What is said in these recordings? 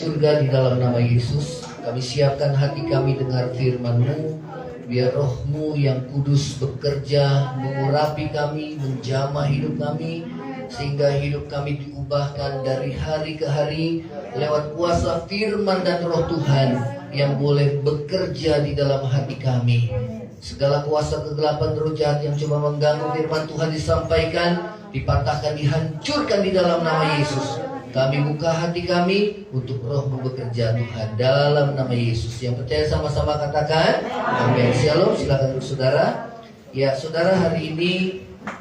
surga, di dalam nama Yesus kami siapkan hati kami dengar firman-Mu. Biar Roh-Mu yang kudus bekerja, mengurapi kami, menjamah hidup kami, sehingga hidup kami diubahkan dari hari ke hari lewat kuasa firman dan Roh Tuhan yang boleh bekerja di dalam hati kami. Segala kuasa kegelapan roh jahat yang coba mengganggu firman Tuhan disampaikan, dipatahkan, dihancurkan di dalam nama Yesus. Kami buka hati kami untuk Roh-Mu bekerja Tuhan, dalam nama Yesus. Yang percaya sama-sama katakan amin. Shalom. Silakan duduk saudara. Ya saudara, hari ini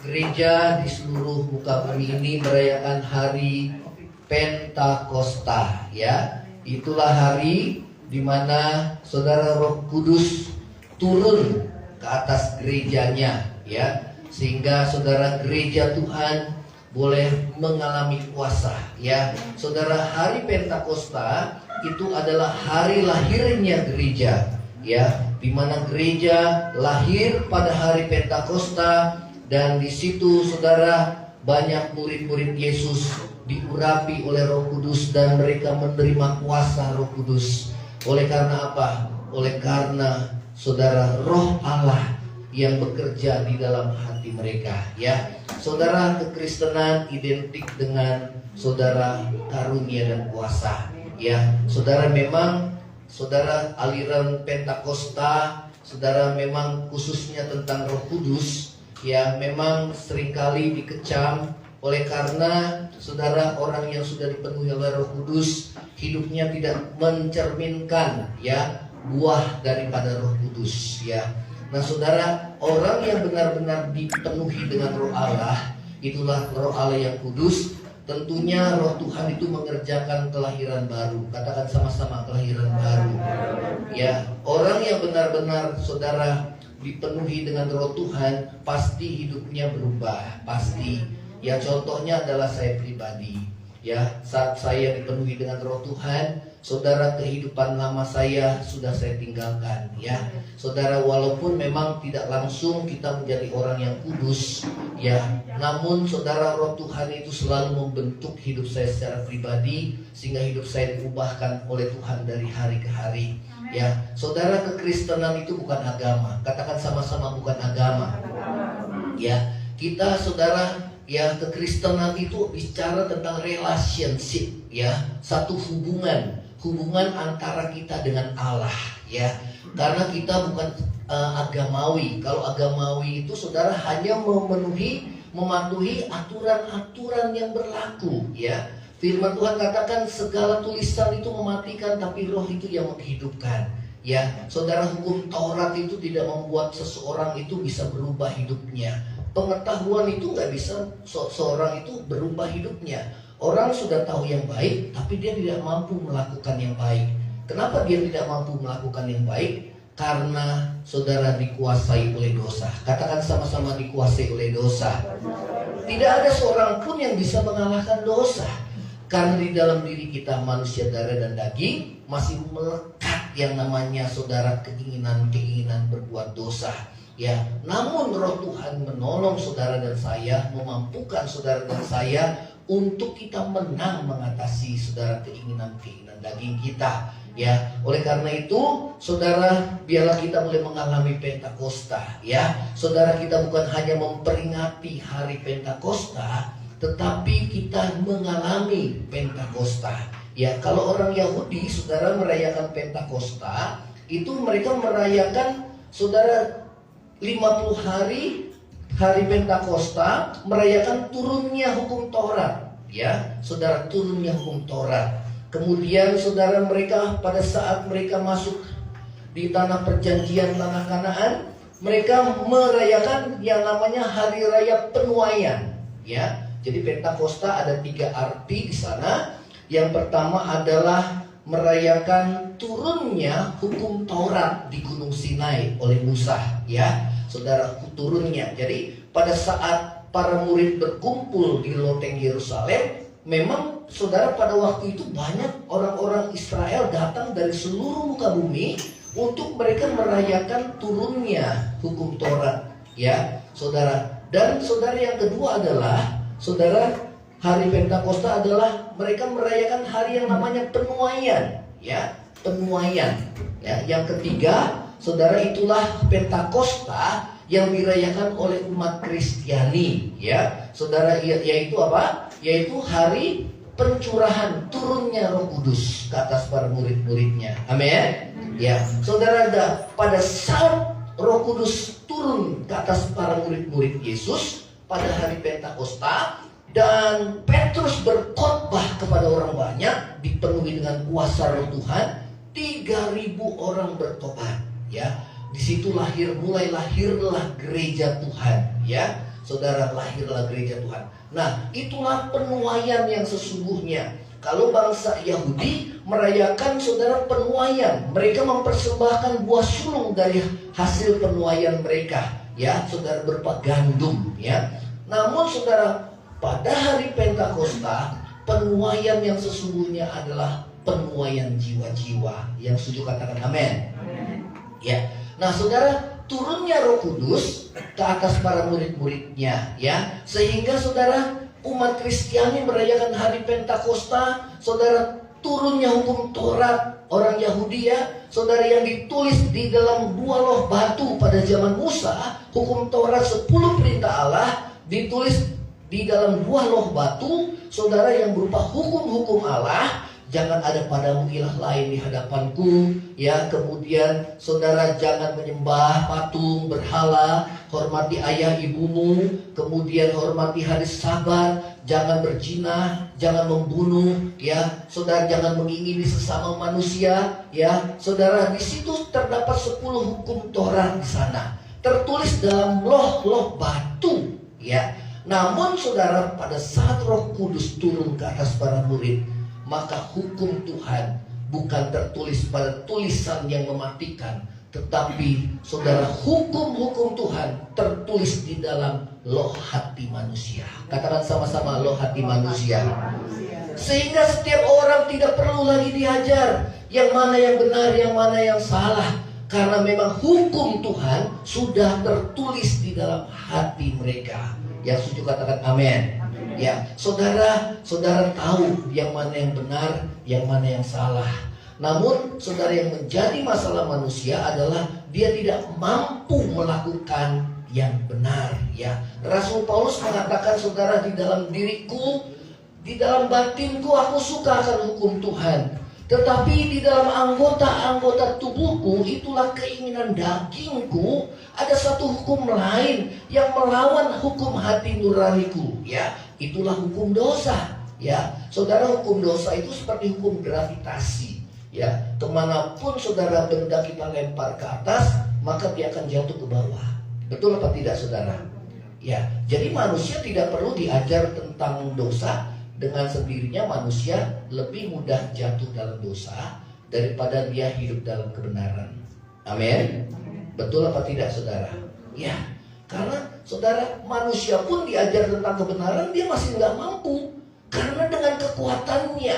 gereja di seluruh muka bumi ini merayakan hari Pentakosta. Ya, itulah hari di mana saudara Roh Kudus turun ke atas gerejanya, ya, sehingga saudara gereja Tuhan boleh mengalami kuasa, ya. Saudara, hari Pentakosta itu adalah hari lahirnya gereja, ya, di mana gereja lahir pada hari Pentakosta, dan di situ saudara banyak murid-murid Yesus diurapi oleh Roh Kudus dan mereka menerima kuasa Roh Kudus. Oleh karena apa? Oleh karena saudara Roh Allah yang bekerja di dalam hati mereka, ya. Saudara, kekristenan identik dengan saudara karunia dan kuasa, ya. Saudara, memang saudara aliran Pentakosta, saudara memang khususnya tentang Roh Kudus, ya, memang seringkali dikecam oleh karena saudara orang yang sudah dipenuhi oleh Roh Kudus hidupnya tidak mencerminkan, ya, buah daripada Roh Kudus, ya. Nah saudara, orang yang benar-benar dipenuhi dengan Roh Allah, itulah Roh Allah yang kudus. Tentunya Roh Tuhan itu mengerjakan kelahiran baru. Katakan sama-sama, kelahiran baru. Ya, orang yang benar-benar saudara dipenuhi dengan Roh Tuhan, pasti hidupnya berubah, pasti. Ya, contohnya adalah saya pribadi. Ya, saat saya dipenuhi dengan Roh Tuhan, saudara, kehidupan lama saya sudah saya tinggalkan, ya. Saudara, walaupun memang tidak langsung kita menjadi orang yang kudus, ya, namun saudara, Roh Tuhan itu selalu membentuk hidup saya secara pribadi, sehingga hidup saya diubahkan oleh Tuhan dari hari ke hari, ya. Saudara, kekristenan itu bukan agama. Katakan sama-sama, bukan agama, ya. Kita saudara, ya, kekristenan itu bicara tentang relationship, ya, satu hubungan antara kita dengan Allah, ya. Karena kita bukan agamawi. Kalau agamawi itu saudara hanya mematuhi aturan-aturan yang berlaku, ya. Firman Tuhan katakan segala tulisan itu mematikan, tapi Roh itu yang menghidupkan, ya. Saudara, hukum Taurat itu tidak membuat seseorang itu bisa berubah hidupnya. Pengetahuan itu nggak bisa seorang itu berubah hidupnya. Orang sudah tahu yang baik, tapi dia tidak mampu melakukan yang baik. Kenapa dia tidak mampu melakukan yang baik? Karena saudara dikuasai oleh dosa. Katakan sama-sama, dikuasai oleh dosa. Tidak ada seorang pun yang bisa mengalahkan dosa. Karena di dalam diri kita manusia darah dan daging masih melekat yang namanya saudara keinginan berbuat dosa. Ya, namun Roh Tuhan menolong saudara dan saya, memampukan saudara dan saya untuk kita menang mengatasi saudara keinginan daging kita, ya. Oleh karena itu, saudara, biarlah kita mulai mengalami Pentakosta, ya. Saudara, kita bukan hanya memperingati hari Pentakosta, tetapi kita mengalami Pentakosta. Ya, kalau orang Yahudi, saudara, merayakan Pentakosta, itu mereka merayakan saudara 50 hari Pentakosta, merayakan turunnya hukum Taurat, ya. Saudara, turunnya hukum Taurat. Kemudian saudara, mereka pada saat mereka masuk di tanah perjanjian, tanah Kanaan, mereka merayakan yang namanya hari raya penuaian, ya. Jadi Pentakosta ada 3 arti di sana. Yang pertama adalah merayakan turunnya hukum Taurat di Gunung Sinai oleh Musa, ya. Saudara, turunnya. Jadi pada saat para murid berkumpul di loteng Yerusalem, memang saudara pada waktu itu banyak orang-orang Israel datang dari seluruh muka bumi untuk mereka merayakan turunnya hukum Taurat, ya, saudara. Dan saudara, yang kedua adalah saudara, hari Pentakosta adalah mereka merayakan hari yang namanya penuaian, ya, penuaian. Ya, yang ketiga, saudara, itulah Pentakosta yang dirayakan oleh umat Kristiani, ya, saudara, yaitu apa? Yaitu hari pencurahan turunnya Roh Kudus ke atas para murid-muridnya. Amin. Ya, saudara, pada saat Roh Kudus turun ke atas para murid-murid Yesus pada hari Pentakosta, dan Petrus berkhotbah kepada orang banyak, dipenuhi dengan kuasa Roh Tuhan, 3.000 orang bertobat. Ya, di situ mulai lahirlah gereja Tuhan. Ya, saudara, lahirlah gereja Tuhan. Nah, itulah penuaian yang sesungguhnya. Kalau bangsa Yahudi merayakan, saudara, penuaian, mereka mempersembahkan buah sulung dari hasil penuaian mereka. Ya, saudara, berupa gandum. Ya, namun saudara, pada hari Pentakosta, penuaian yang sesungguhnya adalah penuaian jiwa-jiwa. Yang setuju katakan amin. Ya. Nah, saudara, turunnya Roh Kudus ke atas para murid-muridnya, ya, sehingga saudara, umat Kristiani merayakan hari Pentakosta, saudara, turunnya hukum Taurat orang Yahudi, ya, saudara, yang ditulis di dalam 2 loh batu pada zaman Musa. Hukum Taurat 10 perintah Allah ditulis di dalam 2 loh batu, saudara, yang berupa hukum-hukum Allah. Jangan ada padamu ilah lain di hadapanku, ya. Kemudian saudara, jangan menyembah patung berhala, hormati ayah ibumu, kemudian hormati hari Sabat, jangan berzina, jangan membunuh, ya. Saudara, jangan mengingini sesama manusia, ya. Saudara, di situ terdapat 10 hukum Taurat di sana, tertulis dalam loh batu, ya. Namun saudara, pada saat Roh Kudus turun ke atas para murid, maka hukum Tuhan bukan tertulis pada tulisan yang mematikan, tetapi saudara, hukum-hukum Tuhan tertulis di dalam loh hati manusia. Katakan sama-sama, loh hati manusia. Sehingga setiap orang tidak perlu lagi diajar yang mana yang benar, yang mana yang salah, karena memang hukum Tuhan sudah tertulis di dalam hati mereka. Yang setuju katakan amin. Ya, saudara tahu yang mana yang benar, yang mana yang salah. Namun saudara, yang menjadi masalah manusia adalah dia tidak mampu melakukan yang benar, ya. Rasul Paulus mengatakan, saudara, di dalam diriku, di dalam batinku aku suka akan hukum Tuhan, tetapi di dalam anggota-anggota tubuhku, itulah keinginan dagingku, ada satu hukum lain yang melawan hukum hati nuraniku, ya. Itulah hukum dosa, ya. Saudara, hukum dosa itu seperti hukum gravitasi, ya. Kemanapun saudara benda kita lempar ke atas, maka dia akan jatuh ke bawah. Betul apa tidak, saudara? Ya. Jadi manusia tidak perlu diajar tentang dosa. Dengan sendirinya manusia lebih mudah jatuh dalam dosa daripada dia hidup dalam kebenaran. Amin. Betul apa tidak, saudara? Ya. Karena saudara, manusia pun diajar tentang kebenaran, dia masih nggak mampu. Karena dengan kekuatannya,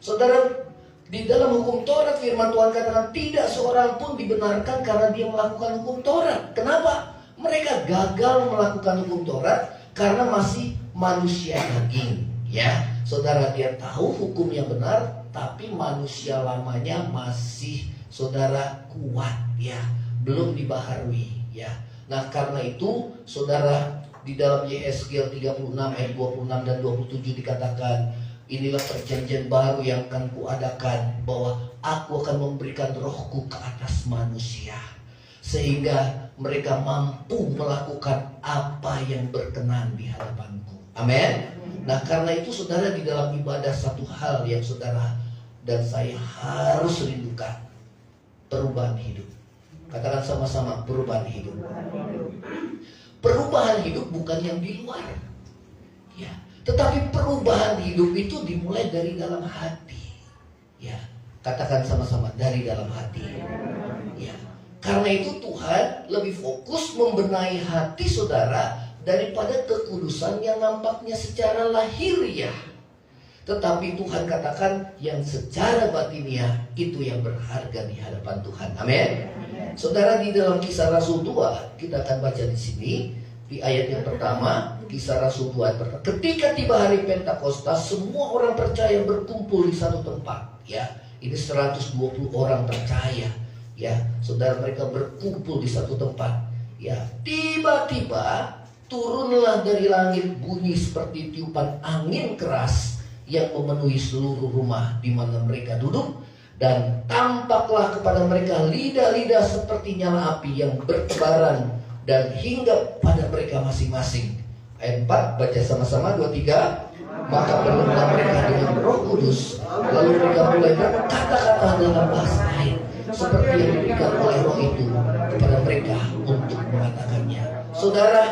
saudara, di dalam hukum Taurat firman Tuhan katakan tidak seorang pun dibenarkan karena dia melakukan hukum Taurat. Kenapa? Mereka gagal melakukan hukum Taurat karena masih manusia daging. Ya, saudara, dia tahu hukum yang benar, tapi manusia lamanya masih, saudara, kuat, ya, belum dibaharui, ya. Nah, karena itu, saudara, di dalam Yesaya 36 ayat 26 dan 27 dikatakan, inilah perjanjian baru yang akan kuadakan, bahwa aku akan memberikan rohku ke atas manusia, sehingga mereka mampu melakukan apa yang berkenan di hadapanku. Amin. Nah, karena itu saudara, di dalam ibadah satu hal yang saudara dan saya harus rindukan, perubahan hidup. Katakan sama-sama, perubahan hidup. Perubahan hidup bukan yang di luar, ya, tetapi perubahan hidup itu dimulai dari dalam hati, ya. Katakan sama-sama, dari dalam hati, ya. Karena itu Tuhan lebih fokus membenahi hati saudara daripada kekudusan yang nampaknya secara lahiriah. Tetapi Tuhan katakan yang secara batiniah itu yang berharga di hadapan Tuhan. Amin. Saudara, di dalam Kisah Rasul 2 kita akan baca di sini di ayat yang pertama, Kisah Rasul 2 ayat pertama. Ketika tiba hari Pentakosta, semua orang percaya berkumpul di satu tempat. Ya, ini 120 orang percaya. Ya, saudara, mereka berkumpul di satu tempat. Ya, tiba-tiba turunlah dari langit bunyi seperti tiupan angin keras yang memenuhi seluruh rumah di mana mereka duduk. Dan tampaklah kepada mereka lidah-lidah seperti nyala api yang bertebaran dan hinggap pada mereka masing-masing. Ayat 4, baca sama-sama, 2, 3. Maka penuhlah mereka dengan Roh Kudus, lalu mereka mulai berkata-kata dalam bahasa lain seperti yang diberikan oleh Roh itu kepada mereka untuk mengatakannya. Saudara,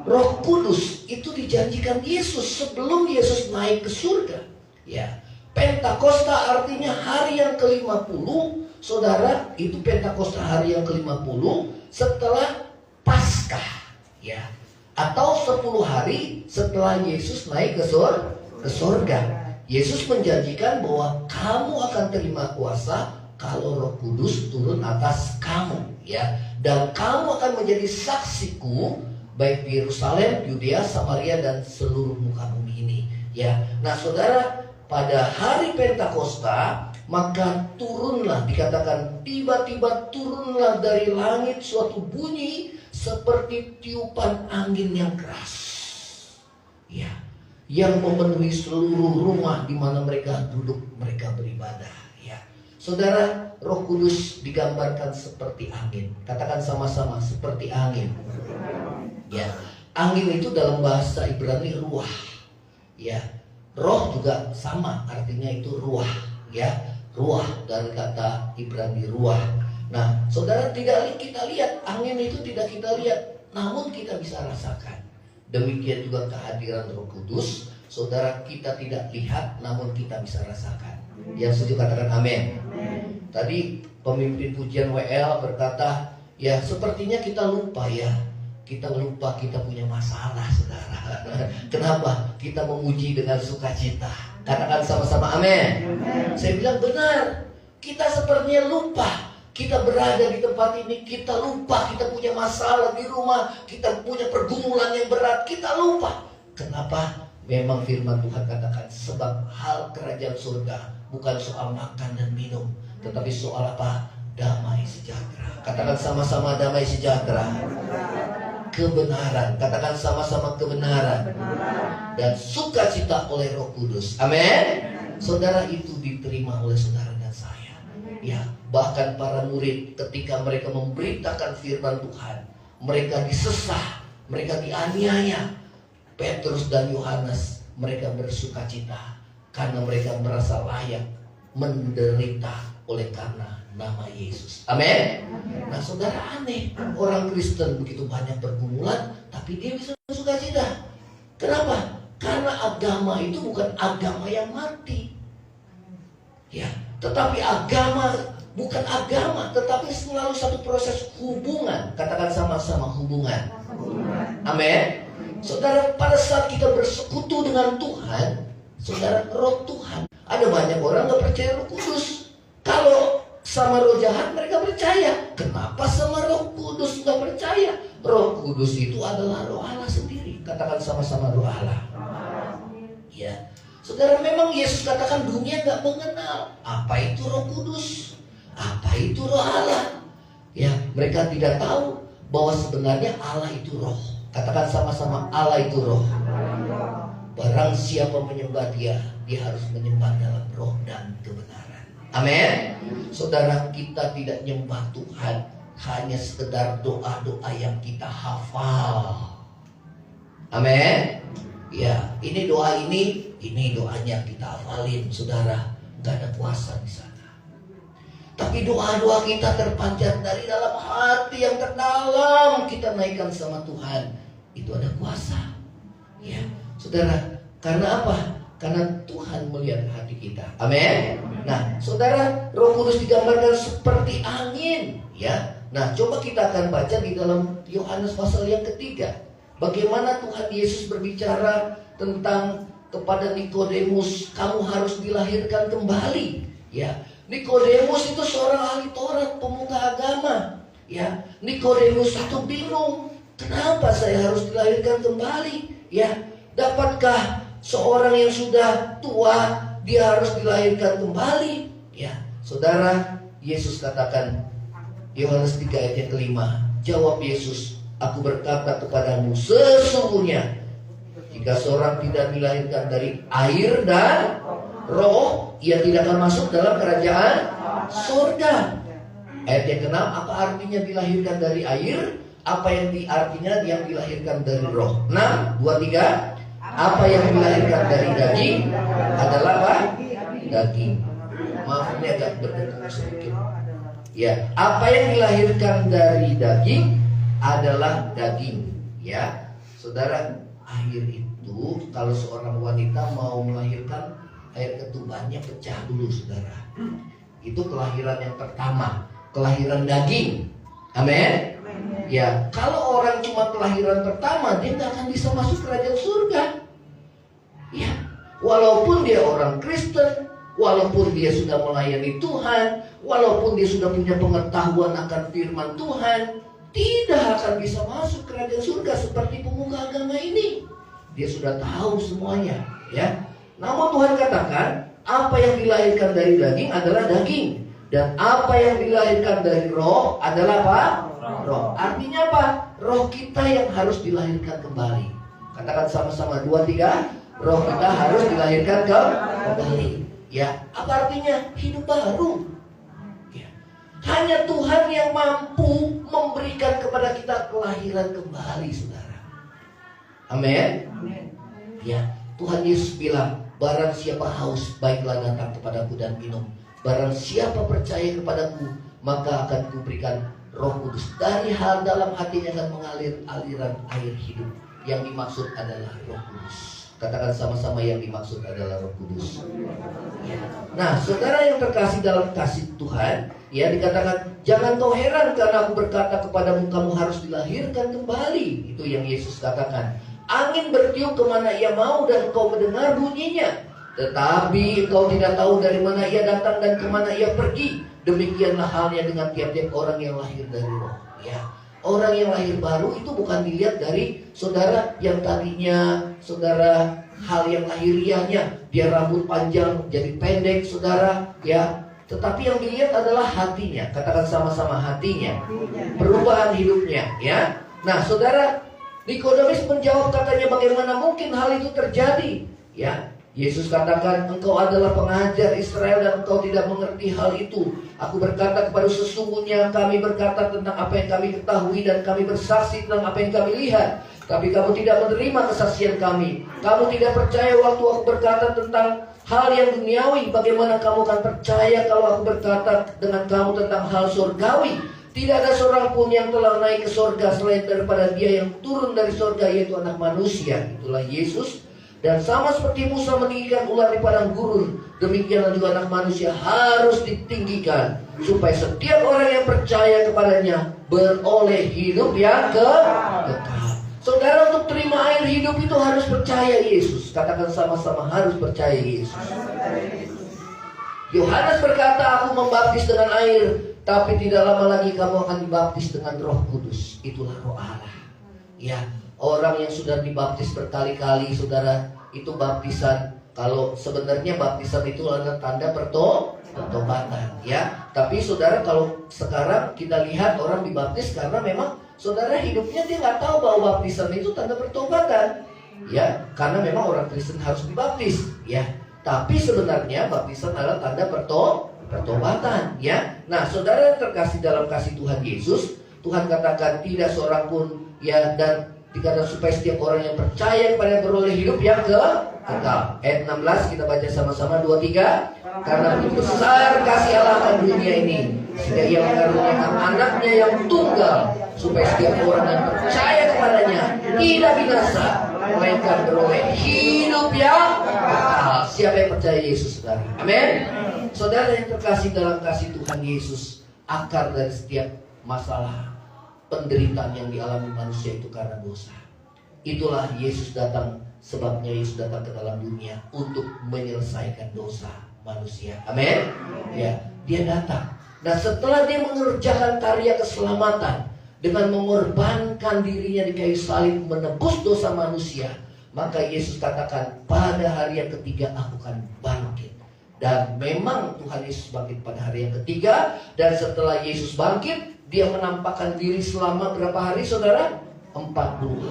Roh Kudus itu dijanjikan Yesus sebelum Yesus naik ke surga. Ya, Pentakosta artinya hari yang ke-50. Saudara, itu Pentakosta hari yang ke-50 setelah Paskah, ya, atau 10 hari setelah Yesus naik ke surga. Yesus menjanjikan bahwa kamu akan terima kuasa kalau Roh Kudus turun atas kamu, ya, dan kamu akan menjadi saksiku baik di Yerusalem, Yudea, Samaria, dan seluruh muka bumi ini, ya. Nah, saudara, pada hari Pentakosta maka turunlah, dikatakan tiba-tiba turunlah dari langit suatu bunyi seperti tiupan angin yang keras, ya, yang memenuhi seluruh rumah di mana mereka duduk, mereka beribadah, ya. Saudara, Roh Kudus digambarkan seperti angin. Katakan sama-sama, seperti angin. Ya, angin itu dalam bahasa Ibrani ruah, ya. Roh juga sama, artinya itu ruah, ya. Ruah dari kata Ibrani ruah. Nah, saudara, tidak kita lihat, angin itu tidak kita lihat, namun kita bisa rasakan. Demikian juga kehadiran Roh Kudus, saudara, kita tidak lihat, namun kita bisa rasakan. Yang setuju katakan amin. Tadi pemimpin pujian WL berkata, ya, sepertinya kita lupa, ya. Kita lupa kita punya masalah, saudara. Kenapa? Kita memuji dengan sukacita. Katakan sama-sama amin. Saya bilang benar. Kita sepertinya lupa. Kita berada di tempat ini, kita lupa kita punya masalah di rumah, kita punya pergumulan yang berat, kita lupa. Kenapa? Memang firman Tuhan katakan, sebab hal kerajaan surga bukan soal makan dan minum, tetapi soal apa? Damai sejahtera. Katakan sama-sama damai sejahtera. Kebenaran, katakan sama-sama kebenaran. Dan sukacita oleh Roh Kudus. Amin. Saudara, itu diterima oleh saudara dan saya. Ya, bahkan para murid ketika mereka memberitakan firman Tuhan, mereka disesah, mereka dianiaya. Petrus dan Yohanes, mereka bersukacita karena mereka merasa layak menderita oleh karena nama Yesus. Amin. Nah, saudara, aneh, orang Kristen begitu banyak pergumulan, tapi dia bisa bersukacita. Kenapa? Karena agama itu bukan agama yang mati, ya, tetapi agama bukan agama, tetapi selalu satu proses hubungan. Katakan sama-sama, hubungan. Amin. Saudara, pada saat kita bersekutu dengan Tuhan, saudara, Roh Tuhan. Ada banyak orang gak percaya Roh Kudus. Kalau sama roh jahat mereka percaya. Kenapa sama Roh Kudus gak percaya? Roh Kudus itu adalah Roh Allah sendiri. Katakan sama-sama, Roh Allah. Ya, saudara, memang Yesus katakan dunia gak mengenal apa itu Roh Kudus, apa itu Roh Allah. Ya, mereka tidak tahu bahwa sebenarnya Allah itu roh. Katakan sama-sama, Allah itu roh. Barang siapa menyembah dia, dia harus menyembah dalam roh dan kebenaran. Amin. Saudara, kita tidak nyembah Tuhan hanya sekedar doa-doa yang kita hafal. Amin. Ya, ini doa ini doanya kita hafalin, saudara. Gak ada kuasa di sana. Tapi doa-doa kita terpancar dari dalam hati yang terdalam, kita naikkan sama Tuhan. Itu ada kuasa. Ya, saudara, karena apa? Karena Tuhan melihat hati kita. Amin. Nah, saudara, Roh Kudus digambarkan seperti angin, ya. Nah, coba kita akan baca di dalam Yohanes pasal yang ketiga. Bagaimana Tuhan Yesus berbicara tentang kepada Nikodemus, kamu harus dilahirkan kembali. Ya, Nikodemus itu seorang ahli Taurat, pemuka agama. Ya, Nikodemus itu bingung. Kenapa saya harus dilahirkan kembali? Ya, dapatkah seorang yang sudah tua dia harus dilahirkan kembali? Ya, saudara, Yesus katakan, Yohanes 3 ayat yang kelima, jawab Yesus, aku berkata kepadamu, sesungguhnya jika seorang tidak dilahirkan dari air dan roh, ia tidak akan masuk dalam kerajaan surga. Ayat yang keenam, apa artinya dilahirkan dari air? Apa yang artinya yang dilahirkan dari roh? 6, 2, 3. Apa yang dilahirkan dari daging adalah apa? Daging. Maaf, ini agak berdengung sedikit. Ya, apa yang dilahirkan dari daging adalah daging. Ya, saudara, air itu kalau seorang wanita mau melahirkan, air ketubannya pecah dulu, saudara. Itu kelahiran yang pertama, kelahiran daging. Amin. Ya, kalau orang cuma kelahiran pertama, dia nggak akan bisa masuk kerajaan surga. Ya, walaupun dia orang Kristen, walaupun dia sudah melayani Tuhan, walaupun dia sudah punya pengetahuan akan firman Tuhan, tidak akan bisa masuk kerajaan surga seperti pemuka agama ini. Dia sudah tahu semuanya, ya. Namun Tuhan katakan, apa yang dilahirkan dari daging adalah daging, dan apa yang dilahirkan dari roh adalah apa? Roh. Artinya apa? Roh kita yang harus dilahirkan kembali. Katakan sama-sama, 2, 3. Roh kita harus dilahirkan kembali. Ya, apa artinya? Hidup baru. Ya. Hanya Tuhan yang mampu memberikan kepada kita kelahiran kembali, saudara. Amin. Ya, Tuhan Yesus bilang, barang siapa haus, baiklah datang kepadaku dan minum. Barang siapa percaya kepadaku, maka akan kuberikan Roh Kudus. Dari hal dalam hatinya akan mengalir aliran air hidup. Yang dimaksud adalah Roh Kudus. Katakan sama-sama, yang dimaksud adalah Roh Kudus. Ya. Nah, saudara yang terkasih dalam kasih Tuhan, ya, dikatakan, jangan kau heran karena aku berkata kepadamu, kamu harus dilahirkan kembali. Itu yang Yesus katakan. Angin bertiup kemana ia mau dan kau mendengar bunyinya, tetapi engkau tidak tahu dari mana ia datang dan kemana ia pergi. Demikianlah halnya dengan tiap-tiap orang yang lahir dari roh. Ya, orang yang lahir baru itu bukan dilihat dari saudara yang tadinya saudara hal yang lahiriahnya, dia rambut panjang jadi pendek, saudara, ya. Tetapi yang dilihat adalah hatinya. Katakan sama-sama, hatinya, perubahan hidupnya, ya. Nah, saudara, Nikodemus menjawab, katanya, bagaimana mungkin hal itu terjadi? Ya, Yesus katakan, engkau adalah pengajar Israel dan engkau tidak mengerti hal itu. Aku berkata kepada sesungguhnya kami berkata tentang apa yang kami ketahui dan kami bersaksi tentang apa yang kami lihat. Tapi kamu tidak menerima kesaksian kami. Kamu tidak percaya waktu aku berkata tentang hal yang duniawi. Bagaimana kamu akan percaya kalau aku berkata dengan kamu tentang hal surgawi? Tidak ada seorang pun yang telah naik ke surga selain daripada dia yang turun dari surga, yaitu anak manusia. Itulah Yesus. Dan sama seperti Musa meninggikan ular di padang gurun, demikianlah juga anak manusia harus ditinggikan, supaya setiap orang yang percaya kepadanya beroleh hidup yang kekal. Saudara, untuk terima air hidup itu harus percaya Yesus. Katakan sama-sama, harus percaya Yesus. Yohanes berkata, aku membaptis dengan air, tapi tidak lama lagi kamu akan dibaptis dengan Roh Kudus. Itulah Roh Allah. Ya, orang yang sudah dibaptis berkali-kali, saudara, itu baptisan. Kalau sebenarnya baptisan itu adalah tanda pertobatan, ya. Tapi saudara, kalau sekarang kita lihat orang dibaptis karena memang saudara hidupnya dia nggak tahu bahwa baptisan itu tanda pertobatan, ya. Karena memang orang Kristen harus dibaptis, ya. Tapi sebenarnya baptisan adalah tanda pertobatan, ya. Nah, saudara yang terkasih dalam kasih Tuhan Yesus, Tuhan katakan tidak seorang pun, ya, dan dikatakan supaya setiap orang yang percaya kepada beroleh hidup yang kekal. Ayat 16 kita baca sama-sama, 2, 3. Karena begitu besar kasih Allah akan dunia ini, sehingga ia mengaruniakan anaknya yang tunggal, supaya setiap orang yang percaya kepadanya tidak binasa, melainkan beroleh hidup yang kekal. Siapa yang percaya Yesus, saudara? Amin. Saudara yang terkasih dalam kasih Tuhan Yesus, akar dari setiap masalah penderitaan yang dialami manusia itu karena dosa. Itulah Yesus datang, sebabnya Yesus datang ke dalam dunia untuk menyelesaikan dosa manusia. Amin. Ya, dia datang. Nah, setelah dia mengerjakan karya keselamatan, dengan mengorbankan dirinya di kayu salib menebus dosa manusia, maka Yesus katakan pada hari yang ketiga aku akan bangkit. Dan memang Tuhan Yesus bangkit pada hari yang ketiga. Dan setelah Yesus bangkit, dia menampakkan diri selama berapa hari saudara? 40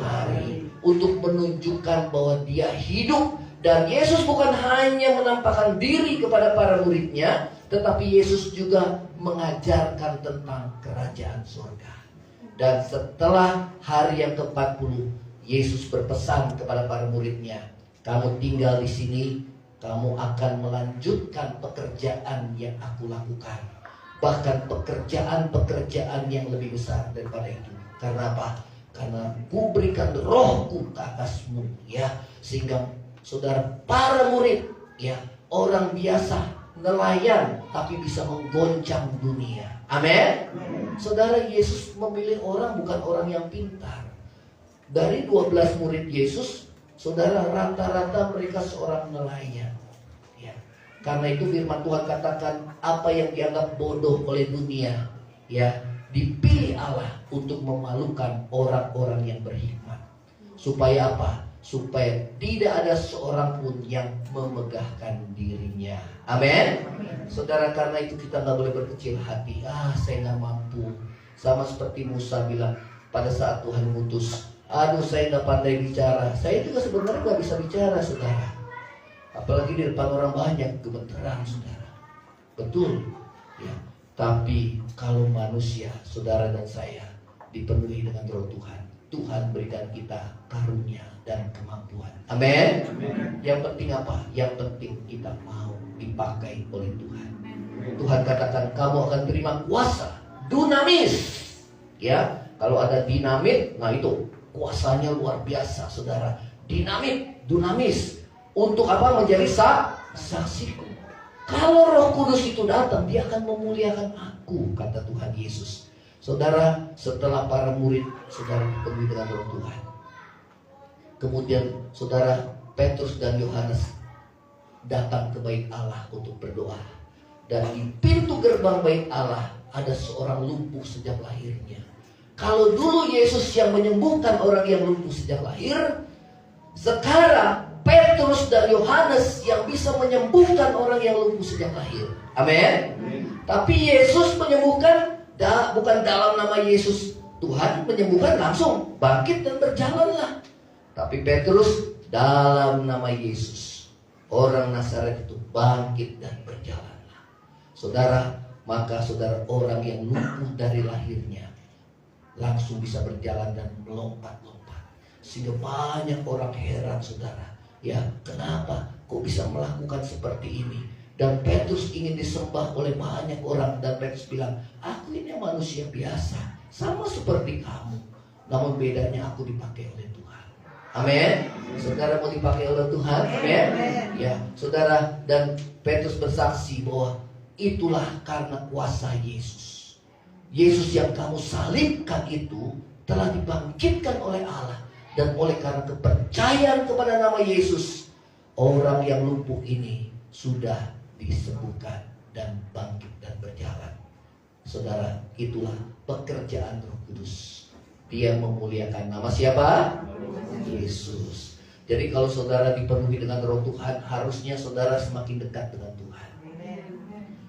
hari. Untuk menunjukkan bahwa dia hidup. Dan Yesus bukan hanya menampakkan diri kepada para muridnya, tetapi Yesus juga mengajarkan tentang kerajaan surga. Dan setelah hari yang ke-40, Yesus berpesan kepada para muridnya, kamu tinggal di sini, kamu akan melanjutkan pekerjaan yang aku lakukan. Bahkan pekerjaan-pekerjaan yang lebih besar daripada itu. Karena apa? Karena ku berikan rohku ke atasmu, ya. Sehingga saudara, para murid, ya, orang biasa, nelayan, tapi bisa menggoncang dunia. Amin. Saudara, Yesus memilih orang bukan orang yang pintar. Dari 12 murid Yesus, saudara, rata-rata mereka seorang nelayan, ya. Karena itu firman Tuhan katakan apa yang dianggap bodoh oleh dunia, ya, dipilih Allah untuk memalukan orang-orang yang berhikmat. Supaya apa? Supaya tidak ada seorang pun yang memegahkan dirinya. Amin. Saudara, karena itu kita gak boleh berkecil hati. Saya gak mampu. Sama seperti Musa bilang pada saat Tuhan mengutus, aduh saya gak pandai bicara. Saya juga sebenarnya gak bisa bicara, saudara. Apalagi di depan orang banyak, gemeteran, saudara. Betul, ya. Tapi kalau manusia, saudara dan saya dipenuhi dengan roh Tuhan, Tuhan berikan kita karunia dan kemampuan. Amin. Yang penting apa? Yang penting kita mau dipakai oleh Tuhan. Tuhan katakan kamu akan terima kuasa dunamis. Ya, kalau ada dinamit, nah itu kuasanya luar biasa, saudara. Dinamit, dunamis. Untuk apa? Menjadi saksiku. Kalau Roh Kudus itu datang, dia akan memuliakan aku, kata Tuhan Yesus. Saudara, setelah para murid, saudara dipenuhi dengan Roh Tuhan. Kemudian saudara Petrus dan Yohanes datang ke bait Allah untuk berdoa. Dan di pintu gerbang bait Allah ada seorang lumpuh sejak lahirnya. Kalau dulu Yesus yang menyembuhkan orang yang lumpuh sejak lahir, sekarang Petrus dan Yohanes yang bisa menyembuhkan orang yang lumpuh sejak lahir. Amin. Tapi Yesus menyembuhkan bukan dalam nama Yesus. Tuhan menyembuhkan langsung, bangkit dan berjalanlah. Tapi Petrus dalam nama Yesus, orang Nazaret itu bangkit dan berjalanlah. Saudara, maka saudara, orang yang lumpuh dari lahirnya langsung bisa berjalan dan melompat-lompat. Sehingga banyak orang heran, saudara. Ya, kenapa kok bisa melakukan seperti ini? Dan Petrus ingin disembah oleh banyak orang. Dan Petrus bilang, aku ini manusia biasa, sama seperti kamu. Namun bedanya aku dipakai oleh Tuhan. Amin. Saudara mau dipakai oleh Tuhan. Amin. Ya, saudara, dan Petrus bersaksi bahwa itulah karena kuasa Yesus. Yesus yang kamu salibkan itu telah dibangkitkan oleh Allah. Dan oleh karena kepercayaan kepada nama Yesus, orang yang lumpuh ini sudah disembuhkan dan bangkit dan berjalan. Saudara, itulah pekerjaan Roh Kudus. Dia memuliakan nama siapa? Yesus. Jadi kalau saudara dipenuhi dengan Roh Tuhan, harusnya saudara semakin dekat dengan Tuhan.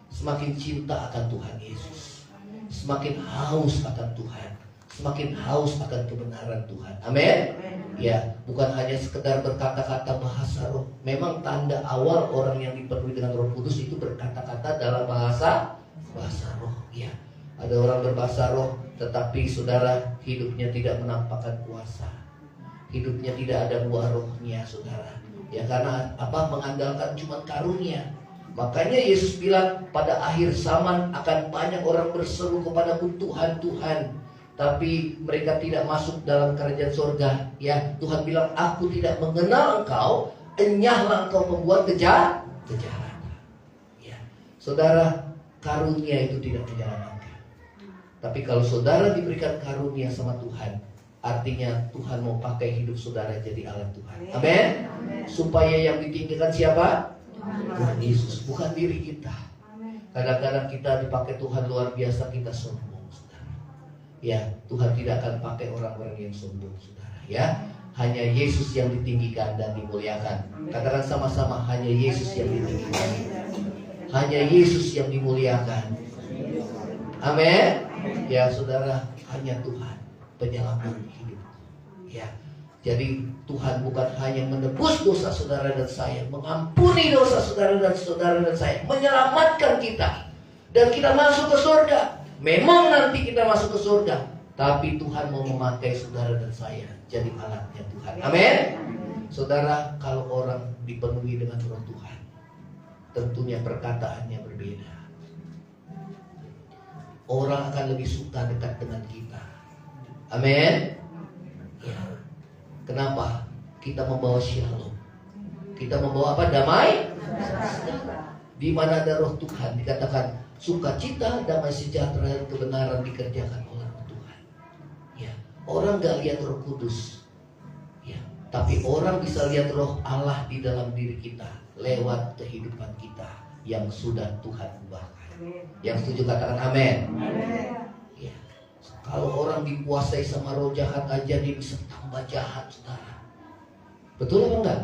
Semakin cinta akan Tuhan Yesus. Semakin haus akan Tuhan. Semakin haus akan kebenaran Tuhan. Amin. Ya, bukan hanya sekedar berkata-kata bahasa roh. Memang tanda awal orang yang dipenuhi dengan Roh Kudus itu berkata-kata dalam bahasa roh. Ya, ada orang berbahasa roh, tetapi saudara hidupnya tidak menampakkan kuasa. Hidupnya tidak ada buah rohnya, saudara. Ya, karena apa? Mengandalkan cuma karunia. Makanya Yesus bilang pada akhir zaman akan banyak orang berseru kepadaku, Tuhan, Tuhan, tapi mereka tidak masuk dalam kerajaan surga. Ya, Tuhan bilang, aku tidak mengenal engkau, enyahlah engkau pembuat kejahatan. Ya, saudara, karunia itu tidak menyelamatkan. Tapi kalau saudara diberikan karunia sama Tuhan, artinya Tuhan mau pakai hidup saudara jadi alat Tuhan. Amin. Supaya yang ditinggikan siapa? Tuhan Yesus, bukan diri kita. Kadang-kadang kita dipakai Tuhan luar biasa, kita sombong. Ya, Tuhan tidak akan pakai orang-orang yang sombong, saudara. Ya, hanya Yesus yang ditinggikan dan dimuliakan. Katakan sama-sama, hanya Yesus yang ditinggikan, hanya Yesus yang dimuliakan. Amin. Ya, saudara, hanya Tuhan penyelamat hidup. Ya, jadi Tuhan bukan hanya menebus dosa saudara dan saya, mengampuni dosa saudara dan saya, menyelamatkan kita dan kita masuk ke surga. Memang nanti kita masuk ke surga, tapi Tuhan mau memakai saudara dan saya jadi alatnya Tuhan. Amin. Saudara, kalau orang dipenuhi dengan Roh Tuhan, tentunya perkataannya berbeda. Orang akan lebih suka dekat dengan kita. Amin. Ya. Kenapa? Kita membawa shalom. Kita membawa apa? Damai. Di mana ada Roh Tuhan, dikatakan sukacita, damai sejahtera dan kebenaran dikerjakan oleh Roh Tuhan. Ya. Orang gak lihat Roh Kudus, ya, tapi orang bisa lihat Roh Allah di dalam diri kita lewat kehidupan kita yang sudah Tuhan ubahkan. Yang setuju katakan amin. Ya. Kalau orang dikuasai sama roh jahat aja, dia bisa tambah jahat, saudara. Betul apa enggak?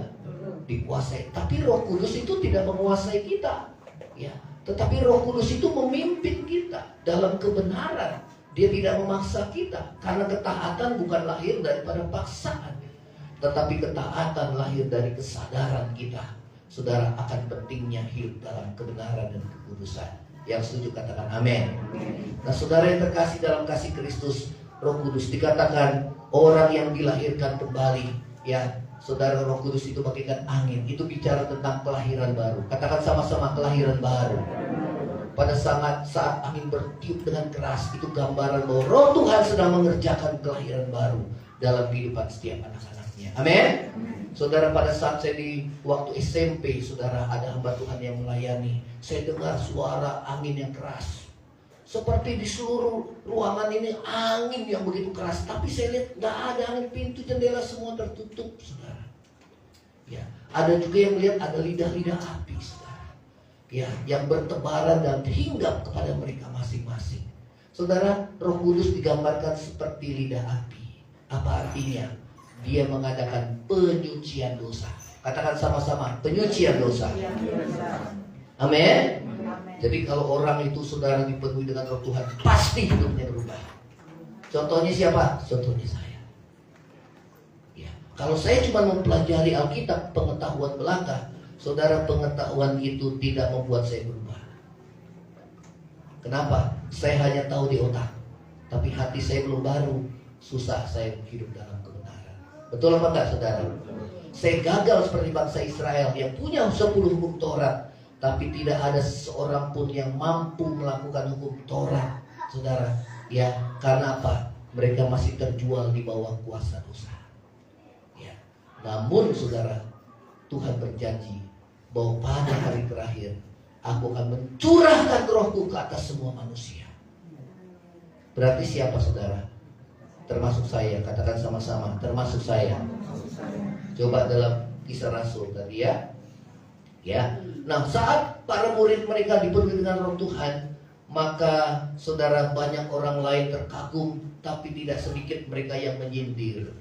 Dikuasai. Tapi Roh Kudus itu tidak menguasai kita, ya. Tetapi Roh Kudus itu memimpin kita dalam kebenaran. Dia tidak memaksa kita, karena ketaatan bukan lahir daripada paksaan, tetapi ketaatan lahir dari kesadaran kita, saudara, akan pentingnya hidup dalam kebenaran dan kekudusan. Yang setuju katakan amin. Nah, saudara yang terkasih dalam kasih Kristus, Roh Kudus dikatakan orang yang dilahirkan kembali. Ya, saudara, Roh Kudus itu bagaikan angin. Itu bicara tentang kelahiran baru. Katakan sama-sama, kelahiran baru. Pada saat angin bertiup dengan keras, itu gambaran bahwa Roh Tuhan sedang mengerjakan kelahiran baru dalam kehidupan setiap anak-anaknya. Amin. Saudara, pada saat saya di waktu SMP, saudara, ada hamba Tuhan yang melayani. Saya dengar suara angin yang keras. Seperti di seluruh ruangan ini angin yang begitu keras. Tapi saya lihat gak ada angin, pintu jendela semua tertutup, saudara. Ya, ada juga yang melihat ada lidah-lidah api, saudara. Ya, yang bertebaran dan hinggap kepada mereka masing-masing. Saudara, Roh Kudus digambarkan seperti lidah api. Apa artinya? Dia mengadakan penyucian dosa. Katakan sama-sama, penyucian dosa. Amin. Jadi kalau orang itu, saudara, dipenuhi dengan Roh Tuhan, pasti hidupnya berubah. Contohnya siapa? Contohnya saya. Ya. Kalau saya cuma mempelajari Alkitab, pengetahuan belaka, saudara, pengetahuan itu tidak membuat saya berubah. Kenapa? Saya hanya tahu di otak, tapi hati saya belum baru. Susah saya hidup dalam kebenaran. Betul apa enggak, saudara? Saya gagal seperti bangsa Israel yang punya 10 hukum Taurat, tapi tidak ada seorang pun yang mampu melakukan hukum Taurat, saudara. Ya, karena apa? Mereka masih terjual di bawah kuasa dosa. Ya. Namun, saudara, Tuhan berjanji bahwa pada hari terakhir Aku akan mencurahkan Rohku ke atas semua manusia. Berarti siapa, saudara? Termasuk saya. Katakan sama-sama, termasuk saya. Coba dalam Kisah Rasul tadi, ya. Ya. Nah, saat para murid mereka dipenuhi dengan Roh Tuhan, maka saudara, banyak orang lain terkagum, tapi tidak sedikit mereka yang menyindir.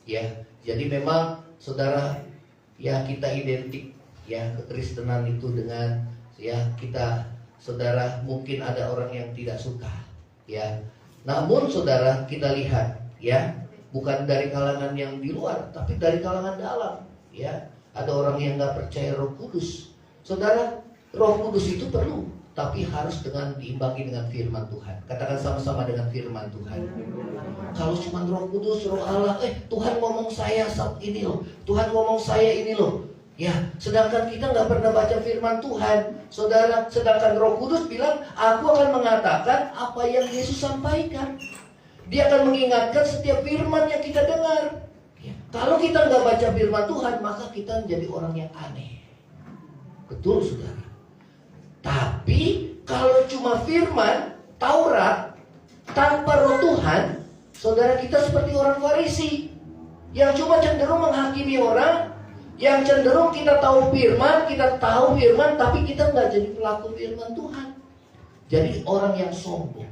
Ya. Jadi memang saudara, ya, kita identik, ya, kekristenan itu dengan, ya, kita, saudara, mungkin ada orang yang tidak suka, ya. Namun saudara, kita lihat, ya, bukan dari kalangan yang di luar, tapi dari kalangan dalam, ya. Ada orang yang nggak percaya Roh Kudus. Saudara, Roh Kudus itu perlu, tapi harus dengan diimbangi dengan firman Tuhan. Katakan sama-sama, dengan firman Tuhan. Kalau cuma Roh Kudus, Roh Allah, Tuhan ngomong saya saat ini loh, Tuhan ngomong saya ini loh, ya, sedangkan kita nggak pernah baca firman Tuhan, saudara. Sedangkan Roh Kudus bilang, aku akan mengatakan apa yang Yesus sampaikan. Dia akan mengingatkan setiap firman yang kita dengar. Ya. Kalau kita nggak baca firman Tuhan, maka kita menjadi orang yang aneh. Betul, saudara. Tapi kalau cuma firman Taurat tanpa Roh Tuhan, saudara, kita seperti orang Farisi yang cuma cenderung menghakimi orang, yang cenderung kita tahu firman, tapi kita nggak jadi pelaku firman Tuhan. Jadi orang yang sombong.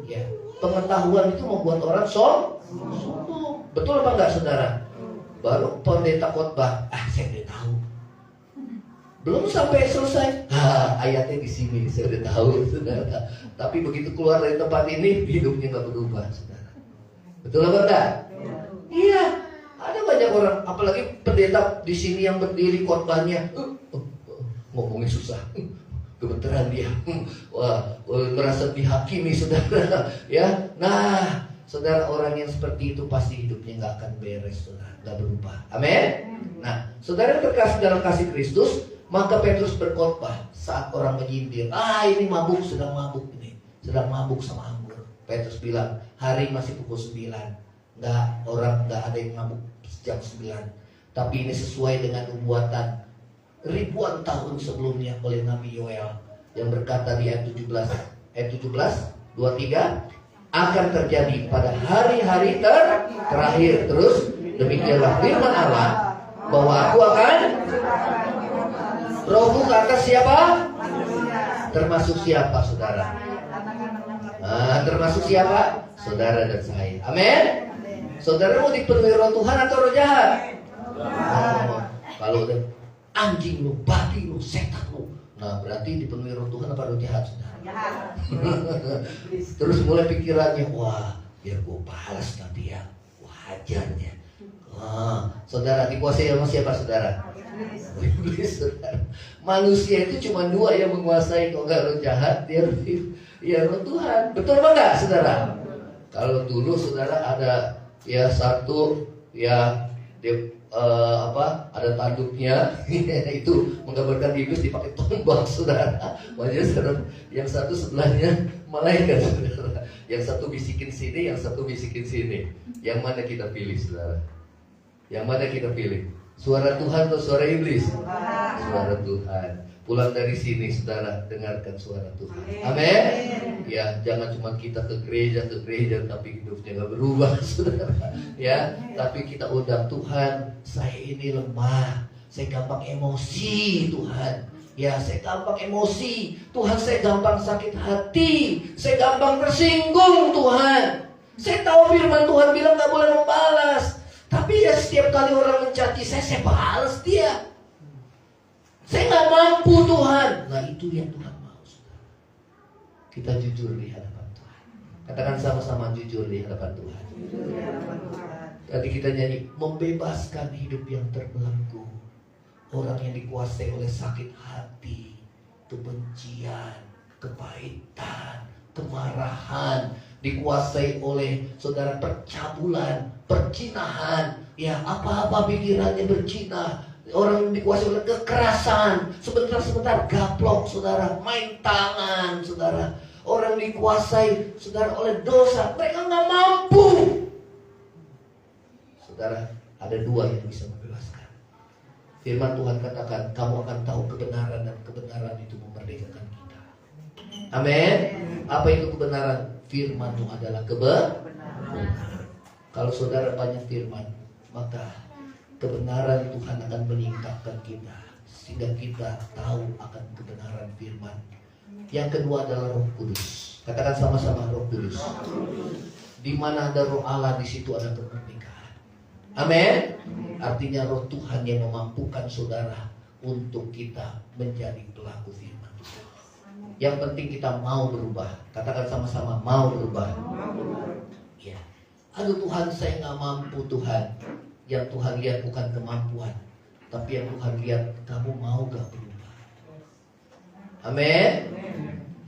Ya, pengetahuan itu membuat orang sombong. Betul apa enggak, saudara? Baru pendeta khotbah, saya udah tahu. Belum sampai selesai, ayatnya di sini, saya udah tahu, saudara. Tapi begitu keluar dari tempat ini, hidupnya nggak berubah, saudara. Betul apa enggak? Iya, ada banyak orang, apalagi pendeta di sini yang berdiri khotbahnya, ngomongnya susah, gemeteran dia, merasa dihakimi, saudara. Ya, nah, saudara, orang yang seperti itu pasti hidupnya nggak akan beres, saudara, nggak berubah. Amin. Nah, saudara yang terkasih dalam kasih Kristus, maka Petrus berkhotbah saat orang menyindir, ini mabuk, sedang mabuk ini, sedang mabuk sama anggur. Petrus bilang, hari masih pukul 9, orang nggak ada yang mabuk jam 9. Tapi ini sesuai dengan nubuatan ribuan tahun sebelumnya oleh Nabi Yoel yang berkata di ayat 17, 23, akan terjadi pada hari-hari terakhir. Terus demikianlah firman Allah, bahwa aku akan Rohku ke atas siapa? Termasuk siapa, saudara? Termasuk siapa? Saudara dan saya. Amin. Saudara mau dipenuhi roh Tuhan atau roh jahat? Kalau udah anjing lu, babi lu, setan lu, nah berarti dipenuhi roh Tuhan apa roh jahat, saudara? Terus mulai pikirannya, wah biar gue balas nanti ya, wajarnya. Saudara dikuasai sama siapa, saudara? Iblis, saudara. Manusia itu cuma 2 yang menguasai, kok nggak roh jahat, dia roh Tuhan. Betul apa enggak, saudara? Kalau dulu saudara ada ya satu ya dia ada tanduknya itu menggambarkan iblis dipakai tombak, saudara. Makanya saudara, yang satu sebelahnya malaikat, saudara. Yang satu bisikin sini, yang satu bisikin sini. Yang mana kita pilih, saudara? Yang mana kita pilih? Suara Tuhan atau suara iblis? Suara Tuhan. Pulang dari sini, saudara, dengarkan suara Tuhan. Amin. Ya, jangan cuma kita ke gereja, tapi hidupnya nggak berubah, saudara. Ya, tapi kita undang Tuhan. Saya ini lemah, saya gampang emosi, Tuhan. Ya, saya gampang emosi, Tuhan. Saya gampang sakit hati, saya gampang tersinggung, Tuhan. Saya tahu firman Tuhan bilang nggak boleh membalas. Tapi ya setiap kali orang mencaci saya balas dia. Saya nggak mampu, Tuhan. Nah itu yang Tuhan mau, saudara. Kita jujur di hadapan Tuhan. Katakan sama-sama, jujur di hadapan Tuhan. Tadi kita nyanyi, membebaskan hidup yang terbelenggu. Orang yang dikuasai oleh sakit hati, kebencian, kepahitan, kemarahan, dikuasai oleh saudara percabulan, percinahan, ya apa-apa pikirannya bercina. Orang dikuasai oleh kekerasan, sebentar-sebentar gaplok, saudara, main tangan, saudara. Orang dikuasai, saudara, oleh dosa, mereka nggak mampu. Saudara, ada 2 yang bisa membebaskan. Firman Tuhan katakan, kamu akan tahu kebenaran, dan kebenaran itu memerdekakan kita. Amin. Apa itu kebenaran? Firman itu adalah kebenaran. Kalau saudara banyak firman, maka kebenaran Tuhan akan meningkatkan kita, sehingga kita tahu akan kebenaran firman. Yang kedua adalah Roh Kudus. Katakan sama-sama, Roh Kudus. Di mana ada Roh Allah, di situ ada kemerdekaan. Amin. Artinya Roh Tuhan yang memampukan saudara untuk kita menjadi pelaku firman Tuhan. Yang penting kita mau berubah. Katakan sama-sama, mau berubah. Ya. Aduh Tuhan, saya nggak mampu, Tuhan. Yang Tuhan lihat bukan kemampuan, tapi yang Tuhan lihat, kamu mau gak berubah. Amin.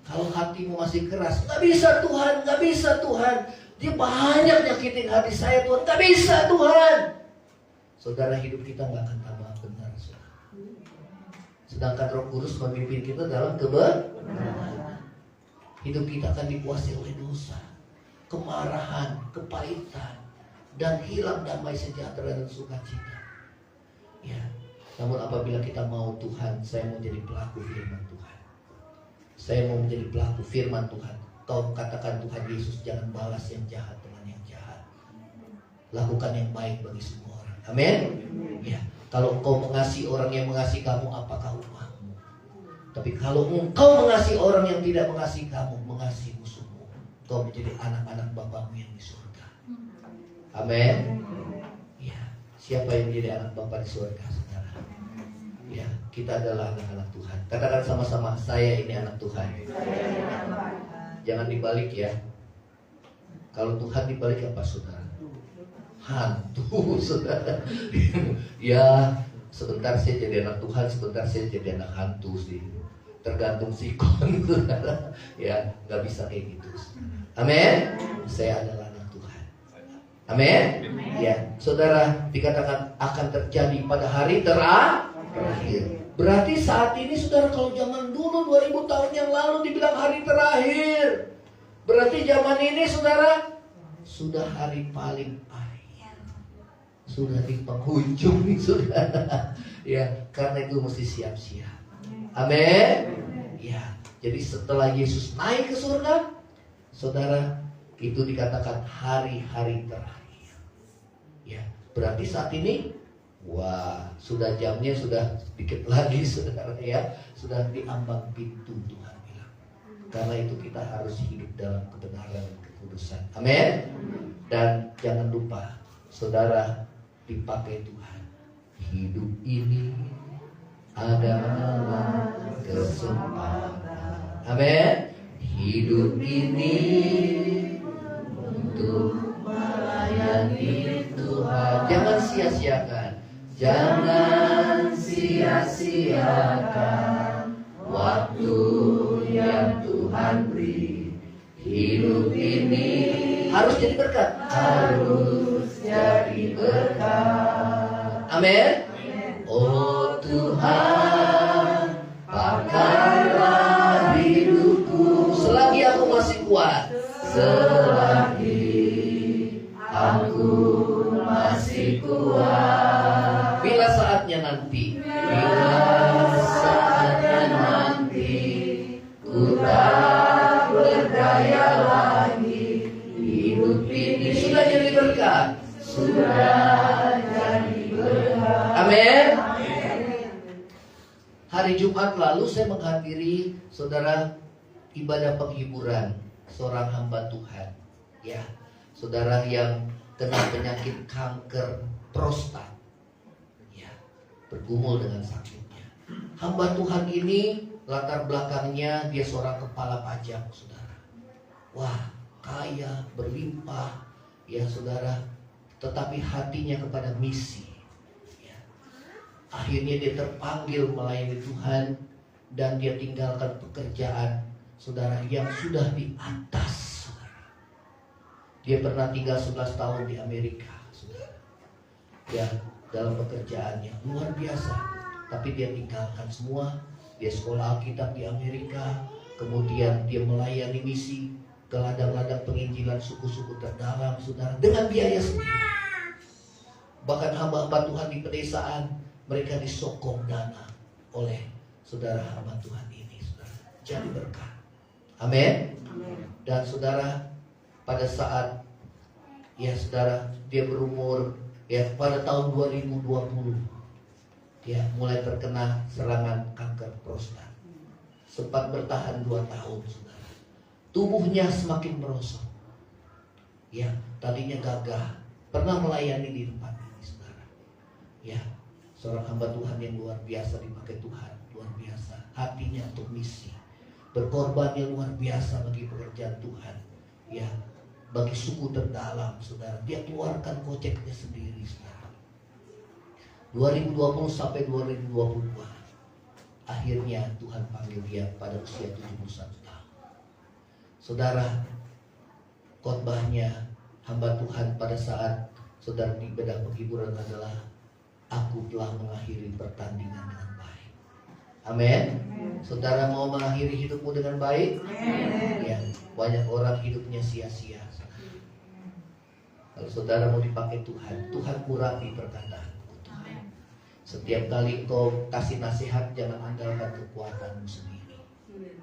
Kalau hatimu masih keras, gak bisa Tuhan, gak bisa Tuhan, dia banyak nyakitin hati saya, Tuhan, gak bisa Tuhan. Saudara, hidup kita gak akan tambah benar, saudara. Sedangkan Roh Kudus memimpin kita dalam kebenaran. Hidup kita akan dikuasai oleh dosa, kemarahan, kepahitan, dan hilang damai sejahtera dan sukacita. Ya, namun apabila kita mau, Tuhan, saya mau jadi pelaku firman Tuhan. Saya mau menjadi pelaku firman Tuhan. Kau katakan, Tuhan Yesus, jangan balas yang jahat dengan yang jahat. Lakukan yang baik bagi semua orang. Amin. Ya, kalau kau mengasihi orang yang mengasihi kamu, apakah upahmu? Tapi kalau engkau mengasihi orang yang tidak mengasihi kamu, mengasihi musuhmu, engkau menjadi anak-anak Bapamu yang di surga. Amin. Ya, siapa yang menjadi anak Bapa di surga, saudara? Ya, kita adalah anak-anak Tuhan. Katakan sama-sama, saya ini anak Tuhan. Jangan dibalik ya. Kalau Tuhan dibalik apa, saudara? Hantu, saudara. Ya, sebentar saya jadi anak Tuhan, sebentar saya jadi anak hantu sih. Tergantung sikon, saudara. Ya, nggak bisa kayak gitu. Amin. Saya adalah anak Tuhan. Amin. Ya, saudara, dikatakan akan terjadi pada hari terakhir. Berarti saat ini, saudara, kalau zaman dulu 2000 tahun yang lalu dibilang hari terakhir, berarti zaman ini, saudara, sudah hari paling akhir. Sudah di penghujung nih, saudara. Ya, karena itu mesti siap-siap. Amin. Ya, jadi setelah Yesus naik ke surga, saudara, itu dikatakan hari-hari terakhir. Ya, berarti saat ini, wah, sudah jamnya sudah sedikit lagi, saudara ya, sudah diambang pintu Tuhan bilang. Karena itu kita harus hidup dalam kebenaran dan kekudusan. Amin. Dan jangan lupa, saudara, dipakai Tuhan. Hidup ini adalah kesempatan. Amin. Hidup ini untuk melayani Tuhan. Jangan sia-siakan. Jangan sia-siakan waktu yang Tuhan beri. Hidup ini harus jadi berkat. Harus jadi berkat. Amin. Oh Tuhan, pakailah hidupku selagi aku masih kuat. Selagi aku masih kuat. Bila saatnya nanti, ku tak berdaya lagi. Hidup ini sudah jadi berkat. Sudah jadi berkat. Amin. Hari Jumat lalu saya menghadiri, saudara, ibadah penghiburan seorang hamba Tuhan. Ya, saudara yang kena penyakit kanker prostat. Ya, bergumul dengan sakitnya. Hamba Tuhan ini latar belakangnya dia seorang kepala pajak, saudara. Wah, kaya, berlimpah, ya saudara. Tetapi hatinya kepada misi. Ya. Akhirnya dia terpanggil melayani Tuhan dan dia tinggalkan pekerjaan, saudara, yang sudah di atas, saudara. Dia pernah tinggal 11 tahun di Amerika, saudara. Ya, dalam pekerjaannya luar biasa. Tapi dia tinggalkan semua. Dia sekolah Alkitab di Amerika. Kemudian dia melayani misi ke ladang-ladang penginjilan suku-suku terdalam, saudara, dengan biaya sendiri. Bahkan hamba-hamba Tuhan di pedesaan, mereka disokong dana oleh saudara hamba Tuhan ini, saudara. Jadi berkat. Amin. Dan saudara, pada saat ya saudara dia berumur ya pada tahun 2020 ya mulai terkena serangan kanker prostat. Sempat bertahan 2 tahun, saudara. Tubuhnya semakin merosot. Ya, tadinya gagah, pernah melayani di tempat ini, saudara. Ya, seorang hamba Tuhan yang luar biasa dipakai Tuhan, luar biasa. Hatinya untuk misi, berkorbannya luar biasa bagi pekerjaan Tuhan. Ya, bagi suku terdalam, saudara. Dia keluarkan koceknya sendiri, saudara. 2020 sampai 2022. Akhirnya Tuhan panggil dia pada usia 71 tahun. Saudara, khotbahnya hamba Tuhan pada saat saudara di ibadah penghiburan adalah, aku telah mengakhiri pertandingan dengan baik. Amin. Saudara mau mengakhiri hidupmu dengan baik? Amen. Ya, banyak orang hidupnya sia-sia. Kalau saudara mau dipakai Tuhan, Tuhan urapi perkataanmu. Setiap kali kau kasih nasihat, jangan andalkan kekuatanmu sendiri.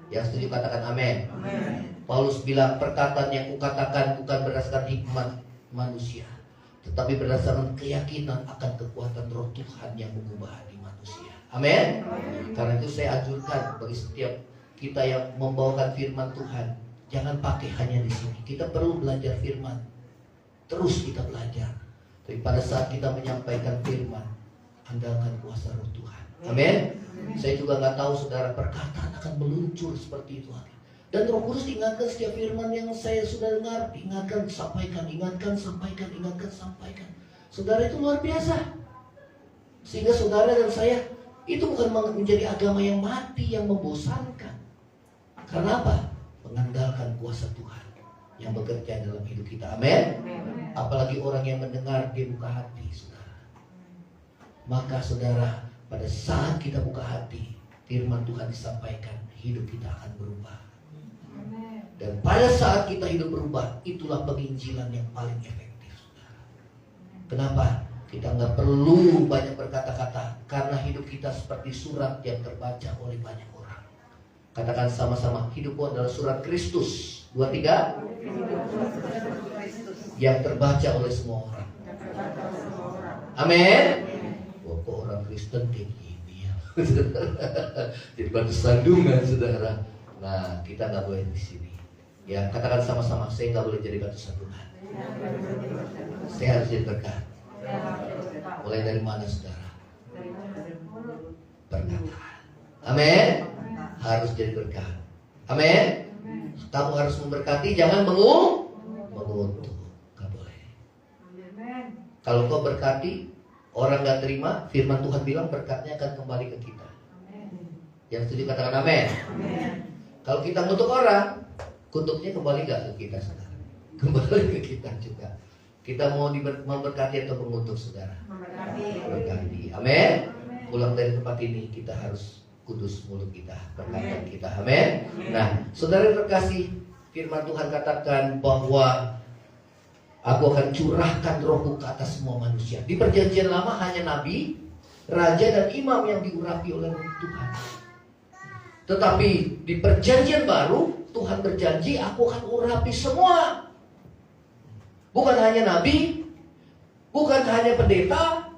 Yang setuju katakan amin. Paulus bilang, perkataan yang kukatakan bukan berdasarkan hikmat manusia, tetapi berdasarkan keyakinan akan kekuatan roh Tuhan yang mengubah hati manusia. Amin. Karena itu saya anjurkan bagi setiap kita yang membawakan firman Tuhan, Jangan pakai hanya di sini. Kita perlu belajar firman. Terus kita belajar. Tapi pada saat kita menyampaikan firman, andalkan kuasa Roh Tuhan. Amin. Saya juga nggak tahu saudara, perkataan akan meluncur seperti itu. Dan Roh Kudus ingatkan setiap firman yang saya sudah dengar, ingatkan, sampaikan, ingatkan, sampaikan, ingatkan, sampaikan. Saudara, itu luar biasa. Sehingga saudara dan saya itu bukan menjadi agama yang mati, yang membosankan. Karena apa? Mengandalkan kuasa Tuhan yang bekerja dalam hidup kita. Amin. Apalagi orang yang mendengar, dia buka hati, saudara. Maka saudara, pada saat kita buka hati, firman Tuhan disampaikan, hidup kita akan berubah. Dan pada saat kita hidup berubah, itulah penginjilan yang paling efektif, saudara. Kenapa? Kita nggak perlu banyak berkata-kata, karena hidup kita seperti surat yang terbaca oleh banyak orang. Katakan sama-sama, hidupku adalah surat Kristus. 2, 3. Yang terbaca oleh semua orang. Amin. Kok orang Kristen kayak gini ya? Jadi batu sandungan, saudara. Nah, kita nggak boleh di sini. Ya, katakan sama-sama, saya nggak boleh jadi batu sandungan. Saya harus jadi berkat. Mulai dari mana, saudara? Perkataan. Amin. Harus jadi berkat. Amin. Kamu harus memberkati, jangan mengutuk. Gak boleh. Kalau kau berkati, orang gak terima, firman Tuhan bilang berkatnya akan kembali ke kita. Yang setuju katakan amin. Kalau kita ngutuk orang, kutuknya kembali gak ke kita, saudara? Kembali ke kita juga. Kita mau memberkati atau mengutuk, saudara? Memberkati. Amin. Pulang dari tempat ini kita harus kudus mulut kita, perkataan kita. Amin. Nah, saudara terkasih, firman Tuhan katakan bahwa aku akan curahkan Rohku ke atas semua manusia. Di perjanjian lama hanya nabi, raja dan imam yang diurapi oleh Roh Tuhan. Tetapi di perjanjian baru Tuhan berjanji, aku akan urapi semua. Bukan hanya nabi, bukan hanya pendeta,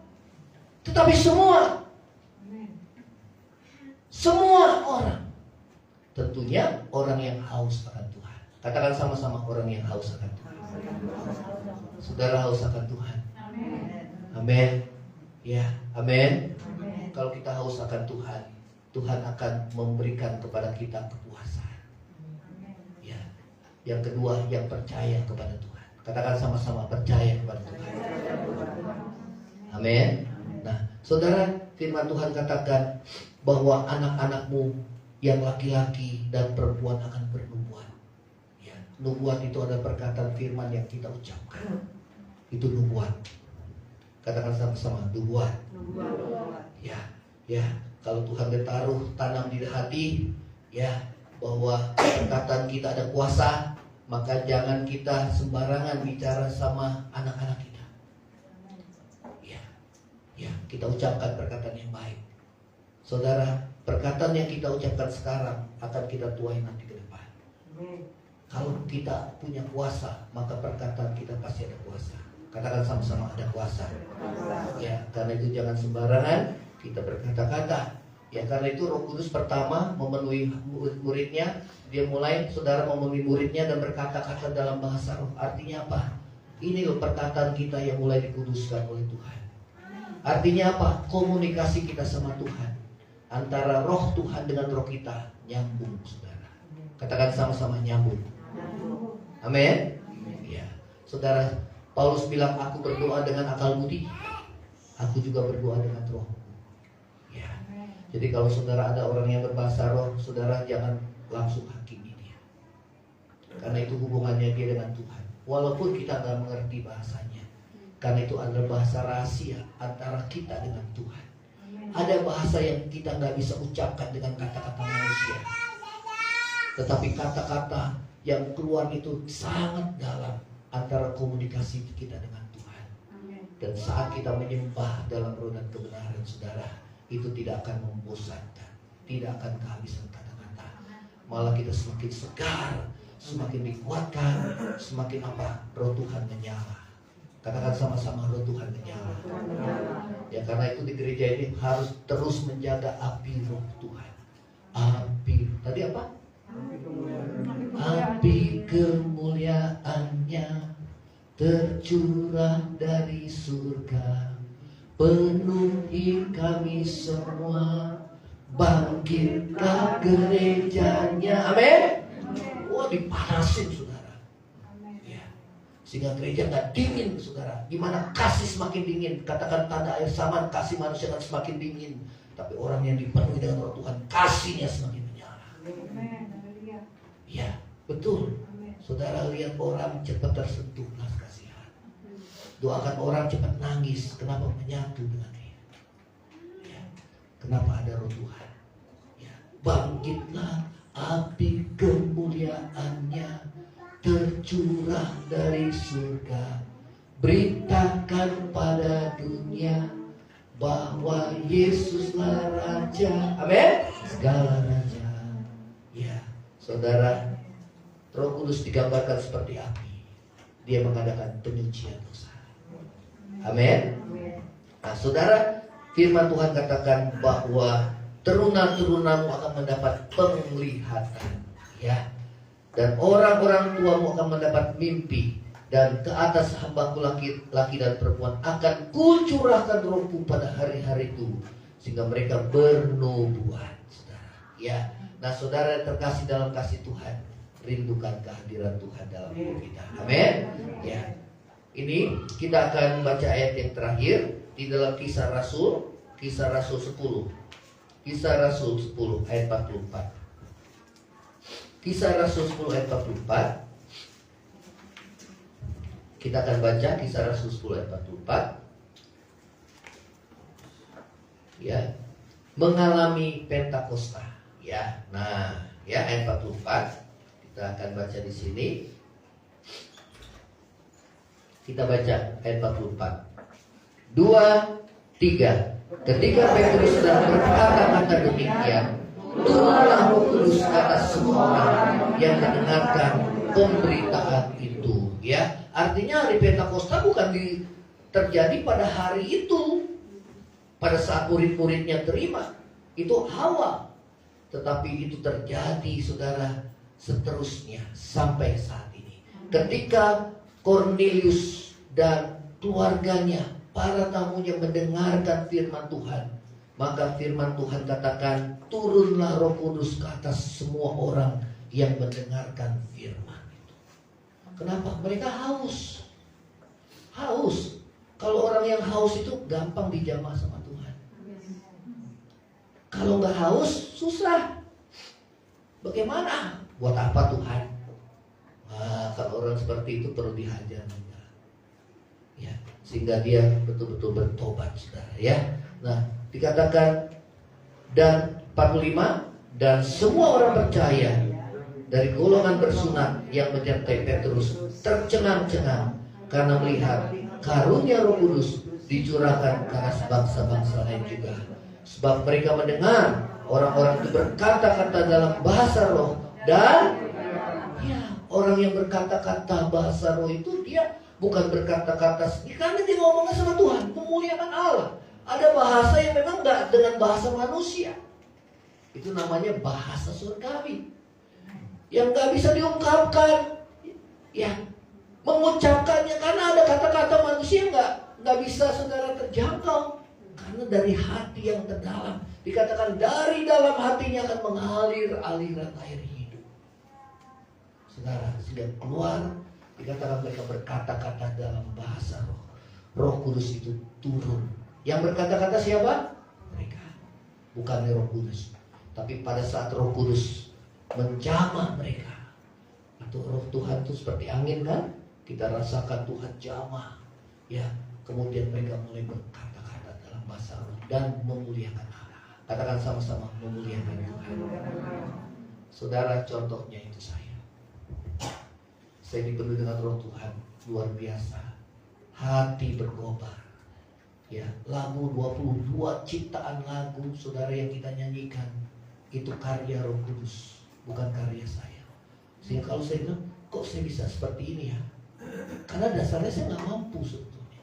tetapi semua. Semua orang. Tentunya orang yang haus akan Tuhan. Katakan sama-sama, orang yang haus akan Tuhan. Saudara haus akan Tuhan. Amin. Ya, amin. Kalau kita haus akan Tuhan, Tuhan akan memberikan kepada kita kepuasan. Ya. Yang kedua, yang percaya kepada Tuhan. Katakan sama-sama, percaya kepada Tuhan. Amin. Nah, saudara, firman Tuhan katakan bahwa anak-anakmu yang laki-laki dan perempuan akan bernubuat. Ya, nubuat itu adalah perkataan firman yang kita ucapkan. Itu nubuat. Katakan sama-sama, nubuat. Ya, ya. Kalau Tuhan bertaruh tanam di hati, ya, bahwa perkataan kita ada kuasa, maka jangan kita sembarangan bicara sama anak-anak kita. Ya, ya, kita ucapkan perkataan yang baik. Saudara, perkataan yang kita ucapkan sekarang akan kita tuai nanti ke depan. Kalau kita punya kuasa, maka perkataan kita pasti ada kuasa. Katakan sama-sama, ada kuasa. Ya, karena itu jangan sembarangan kita berkata-kata. Ya, karena itu Roh Kudus pertama memenuhi muridnya. Dia mulai, saudara, memenuhi muridnya dan berkata-kata dalam bahasa roh. Artinya apa? Ini loh perkataan kita yang mulai dikuduskan oleh Tuhan. Artinya apa? Komunikasi kita sama Tuhan. Antara roh Tuhan dengan roh kita nyambung, saudara. Katakan sama-sama, nyambung. Amin. Ya, saudara, Paulus bilang, aku berdoa dengan akal budi, aku juga berdoa dengan roh. Ya, jadi kalau saudara ada orang yang berbahasa roh, saudara jangan langsung hakimi dia, karena itu hubungannya dia dengan Tuhan. Walaupun kita nggak mengerti bahasanya, karena itu adalah bahasa rahasia antara kita dengan Tuhan. Ada bahasa yang kita nggak bisa ucapkan dengan kata-kata manusia, tetapi kata-kata yang keluar itu sangat dalam antara komunikasi kita dengan Tuhan. Dan saat kita menyembah dalam roh dan kebenaran, saudara, itu tidak akan membosankan, tidak akan kehabisan kata-kata. Malah kita semakin segar, semakin dikuatkan, semakin apa? Roh Tuhan menyala. Katakan sama-sama, roh Tuhan menyala. Ya, karena itu di gereja ini harus terus menjaga api roh Tuhan. Api, tadi apa? api kemuliaannya tercurah dari surga, penuhi kami semua, bangkitlah gerejanya. Amin. Wah, dipanasin saudara. Ya. Sehingga gereja nggak dingin saudara. Gimana kasih semakin dingin? Katakan tanda air saman, kasih manusia akan semakin dingin. Tapi orang yang dipenuhi dengan roh Tuhan, kasihnya semakin menyala. Ya, betul. Saudara lihat orang cepat tersentuh belas kasihan. Doakan orang cepat nangis. Kenapa? Menyatu dengan dia. Ya. Kenapa? Ada roh Tuhan. Ya. Bangkitlah api kemuliaannya tercurah dari surga, beritakan pada dunia bahwa Yesuslah Raja. Amin. Segala raja. Ya, saudara, Roh Kudus digambarkan seperti api. Dia mengadakan penyucian dosa. Amin. Nah, saudara, firman Tuhan katakan bahwa teruna-turunamu akan mendapat penglihatan, ya. Dan orang-orang tuamu akan mendapat mimpi. Dan ke atas hambaku laki dan perempuan akan kucurahkan rohku pada hari-hari itu, sehingga mereka bernubuat, saudara. Ya. Nah, saudara terkasih dalam kasih Tuhan, rindukan kehadiran Tuhan dalam hidup kita. Amin. Ya. Ini kita akan baca ayat yang terakhir di dalam Kisah Rasul 10. Kisah Rasul 10 ayat 44. Kisah Rasul 10 ayat 44. Kita akan baca Kisah Rasul 10 ayat 44. Ya. Mengalami Pentakosta, ya. Nah, ya, ayat 44. Kita akan baca di sini. Kita baca ayat 44. 2, 3. Ketika Petrus sedang berkata-kata demikian, turunlah Roh Kudus atas semua orang yang mendengarkan pemberitaan itu. Ya, artinya hari Pentakosta bukan terjadi pada hari itu, pada saat murid-muridnya terima. Itu awal, tetapi itu terjadi, saudara, seterusnya sampai saat ini. Ketika Cornelius dan keluarganya, para tamunya mendengarkan firman Tuhan, maka firman Tuhan katakan, turunlah Roh Kudus ke atas semua orang yang mendengarkan firman itu. Kenapa? Mereka haus. Haus. Kalau orang yang haus itu gampang dijamah sama Tuhan. Kalau nggak haus, susah. Bagaimana? Buat apa Tuhan? Nah, kalau orang seperti itu perlu dihajar. Ya, sehingga dia betul-betul bertobat, saudara, ya. Nah, dikatakan dan 45, dan semua orang percaya dari golongan bersunat yang menyertai Petrus tercengang-cengang karena melihat karunia Roh Kudus dicurahkan ke atas bangsa-bangsa lain juga. Sebab mereka mendengar orang-orang itu berkata-kata dalam bahasa roh, dan ya, orang yang berkata-kata bahasa roh itu dia bukan berkata-kata sendiri, karena dia ngomongnya sama Tuhan, memuliakan Allah. Ada bahasa yang memang nggak dengan bahasa manusia. Itu namanya bahasa surgawi, yang nggak bisa diungkapkan. Ya, mengucapkannya karena ada kata-kata manusia nggak bisa saudara terjangkau. Karena dari hati yang terdalam, dikatakan dari dalam hatinya akan mengalir aliran air hidup. Saudara, sudah keluar. Dikatakan mereka berkata-kata dalam bahasa roh. Roh Kudus itu turun. Yang berkata-kata siapa? Mereka. Bukan Roh Kudus. Tapi pada saat Roh Kudus menjamah mereka, itu roh Tuhan itu seperti angin, kan? Kita rasakan Tuhan jamah. Ya, kemudian mereka mulai berkata-kata dalam bahasa roh dan memuliakan Allah. Katakan sama-sama, memuliakan Tuhan. Saudara, contohnya itu saya. Saya dipenuhi dengan roh Tuhan luar biasa. Hati berkobar. Ya, lagu 22 ciptaan lagu saudara yang kita nyanyikan itu karya Roh Kudus, bukan karya saya. Sehingga kalau saya bilang, kok saya bisa seperti ini ya? Karena dasarnya saya nggak mampu sebetulnya.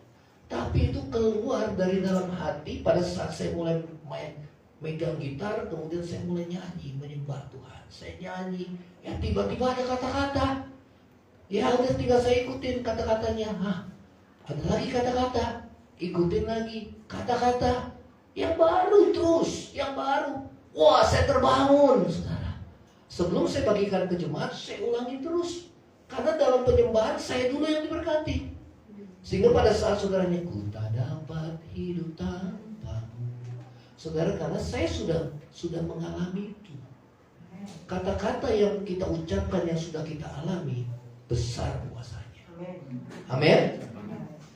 Tapi itu keluar dari dalam hati pada saat saya mulai main megang gitar, kemudian saya mulai nyanyi, menyembah Tuhan. Saya nyanyi, ya tiba-tiba ada kata-kata. Ya udah tinggal saya ikutin kata-katanya. Ada lagi kata-kata, ikutin lagi kata-kata. Yang baru terus, yang baru. Wah, saya terbangun, saudara. Sebelum saya bagikan ke jemaat, saya ulangi terus. Karena dalam penyembahan saya dulu yang diberkati. Sehingga pada saat saudaranya, ku tak dapat hidup tanpamu. Saudara, karena saya sudah mengalami itu. Kata-kata yang kita ucapkan, yang sudah kita alami, besar kuasanya. Amin.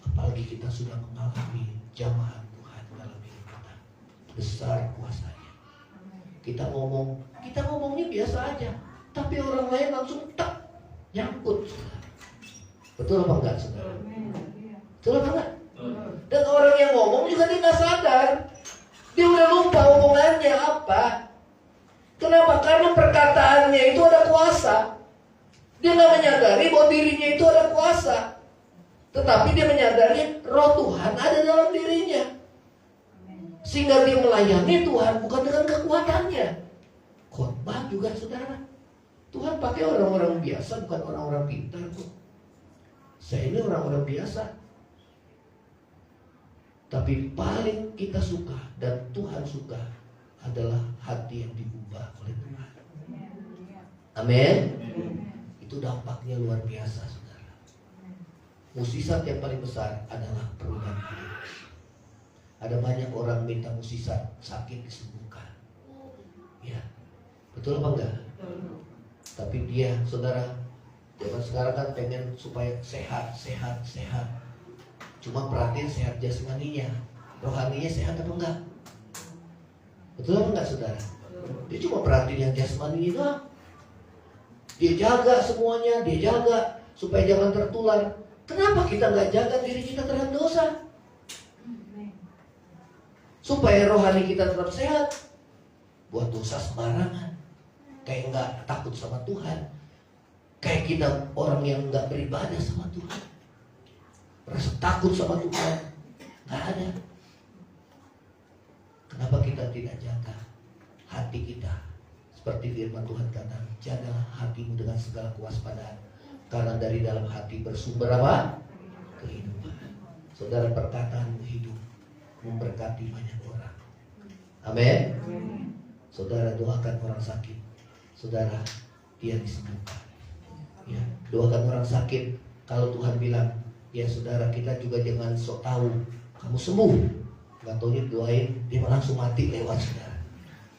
Apalagi kita sudah mengalami jamaah Tuhan dalam hidup kita, besar kuasanya. Kita ngomongnya biasa aja, tapi orang lain langsung tak nyangkut. Betul apa enggak, saudara? Betul apa enggak? Dan orang yang ngomong juga dia nggak sadar, dia udah lupa omongannya apa. Kenapa? Karena perkataannya itu ada kuasa. Dia nggak menyadari bahwa dirinya itu ada kuasa, tetapi dia menyadari roh Tuhan ada dalam dirinya. Sehingga dia melayani Tuhan bukan dengan kekuatannya. Khotbah juga, saudara. Tuhan pakai orang-orang biasa, bukan orang-orang pintar kok. Saya ini orang-orang biasa. Tapi paling kita suka dan Tuhan suka adalah hati yang diubah oleh Tuhan. Amin. Itu dampaknya luar biasa, saudara. Mukjizat yang paling besar adalah perubahan hidup. Ada banyak orang minta mukjizat, sakit disembuhkan. Ya, betul apa enggak? Tapi dia, saudara, zaman sekarang kan pengen supaya sehat. Cuma perhatiin sehat jasmaninya, rohaninya sehat apa enggak? Betul apa enggak, saudara? Dia cuma perhatiin yang jasmaninya doang. Dia jaga semuanya, dia jaga supaya jangan tertular. Kenapa kita nggak jaga diri kita terhadap dosa? Supaya rohani kita tetap sehat. Buat dosa sembarangan, kayak nggak takut sama Tuhan, kayak kita orang yang nggak beribadah sama Tuhan, rasa takut sama Tuhan nggak ada. Kenapa kita tidak jaga hati kita? Seperti firman Tuhan kata, jagalah hatimu dengan segala kewaspadaan, karena dari dalam hati bersumber apa? Kehidupan. Saudara, perkataanmu hidup, memberkati banyak orang. Amin. Saudara, doakan orang sakit, saudara, dia disembuhkan. Ya, doakan orang sakit. Kalau Tuhan bilang, ya saudara, kita juga jangan sok tahu kamu sembuh, nggak taunya doain dia langsung mati lewat, saudara.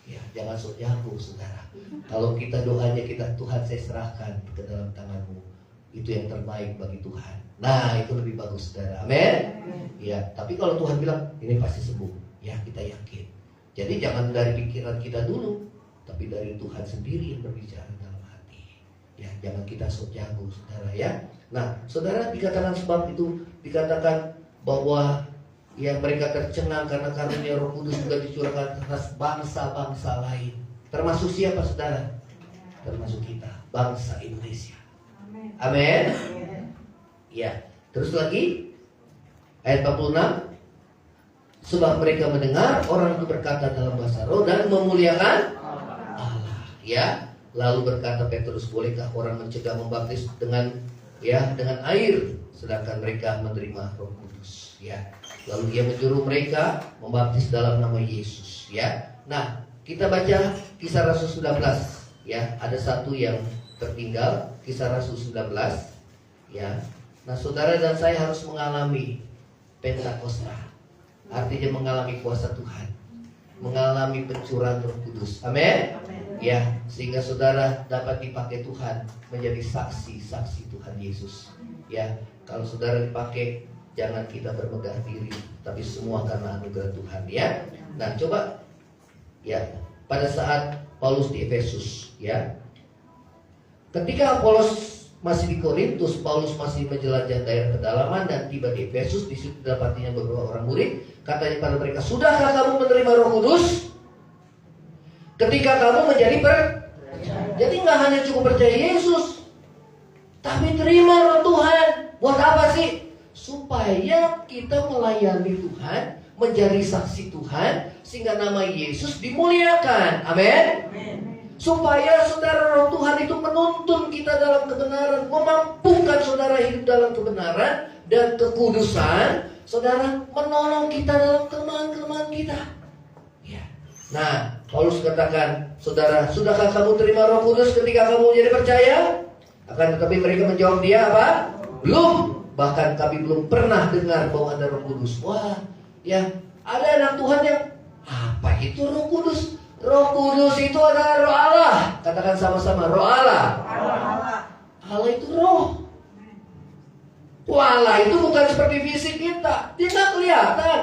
Ya, jangan sok jago, saudara. Kalau kita doanya kita, Tuhan saya serahkan ke dalam tanganmu, itu yang terbaik bagi Tuhan. Nah, itu lebih bagus, saudara. Amin. Ya, tapi kalau Tuhan bilang ini pasti sembuh, ya kita yakin. Jadi jangan dari pikiran kita dulu, tapi dari Tuhan sendiri yang berbicara dalam hati. Ya, jangan kita sok jago, saudara, ya. Nah, saudara, dikatakan sebab itu dikatakan bahwa ya mereka tercengang karena karunia Roh Kudus juga dicurahkan atas bangsa-bangsa lain. Termasuk siapa, saudara? Termasuk kita, bangsa Indonesia. Amin. Ya, terus lagi ayat 46. Sebab mereka mendengar orang itu berkata dalam bahasa roh dan memuliakan Allah. Ya, lalu berkata Petrus, bolehkah orang mencegah membaptis dengan air, sedangkan mereka menerima Roh Kudus? Ya, lalu dia menyuruh mereka membaptis dalam nama Yesus. Ya, nah kita baca Kisah Rasul 19. Ya, ada satu yang tertinggal, Kisah Rasul 19. Ya, nah saudara dan saya harus mengalami Pentakosta. Artinya mengalami kuasa Tuhan, mengalami pencurahan Roh Kudus. Amin. Ya, sehingga saudara dapat dipakai Tuhan menjadi saksi-saksi Tuhan Yesus. Ya, kalau saudara dipakai, jangan kita bermegah diri, tapi semua karena anugerah Tuhan. Ya, nah coba ya, pada saat Paulus di Efesus, ya, ketika Paulus masih di Korintus, Paulus masih menjelajah daerah pedalaman dan tiba di Efesus. Di situ dapatinya beberapa orang murid. Katanya pada mereka, sudahkah kamu menerima Roh Kudus ketika kamu menjadi percaya? Jadi nggak hanya cukup percaya Yesus, tapi terima Roh Tuhan. Buat apa sih? Supaya kita melayani Tuhan menjadi saksi Tuhan, sehingga nama Yesus dimuliakan. Amin. Supaya saudara, roh Tuhan itu menuntun kita dalam kebenaran, memampukan saudara hidup dalam kebenaran dan kekudusan. Saudara, menolong kita dalam kelemahan-kelemahan kita. Ya. Nah, Paulus katakan, saudara, sudahkah kamu terima Roh Kudus ketika kamu menjadi percaya? Akan tetapi mereka menjawab dia apa? Belum. Bahkan kami belum pernah dengar bahwa ada Roh Kudus. Wah, ya, ada anak Tuhan yang, apa itu Roh Kudus? Roh Kudus itu adalah Roh Allah. Katakan sama-sama, Roh Allah. Allah itu roh. Allah itu bukan seperti fisik kita. Dia nggak kelihatan.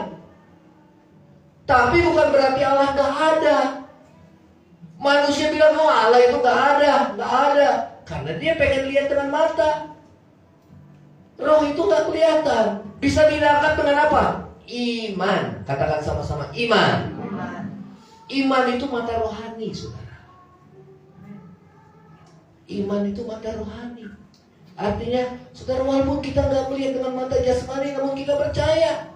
Tapi bukan berarti Allah nggak ada. Manusia bilang, oh Allah itu nggak ada. Karena dia pengen lihat dengan mata. Roh itu nggak kelihatan. Bisa didapat dengan apa? Iman. Katakan sama-sama, iman. Iman itu mata rohani, saudara. Iman itu mata rohani. Artinya, saudara, walaupun kita nggak melihat dengan mata jasmani, namun kita percaya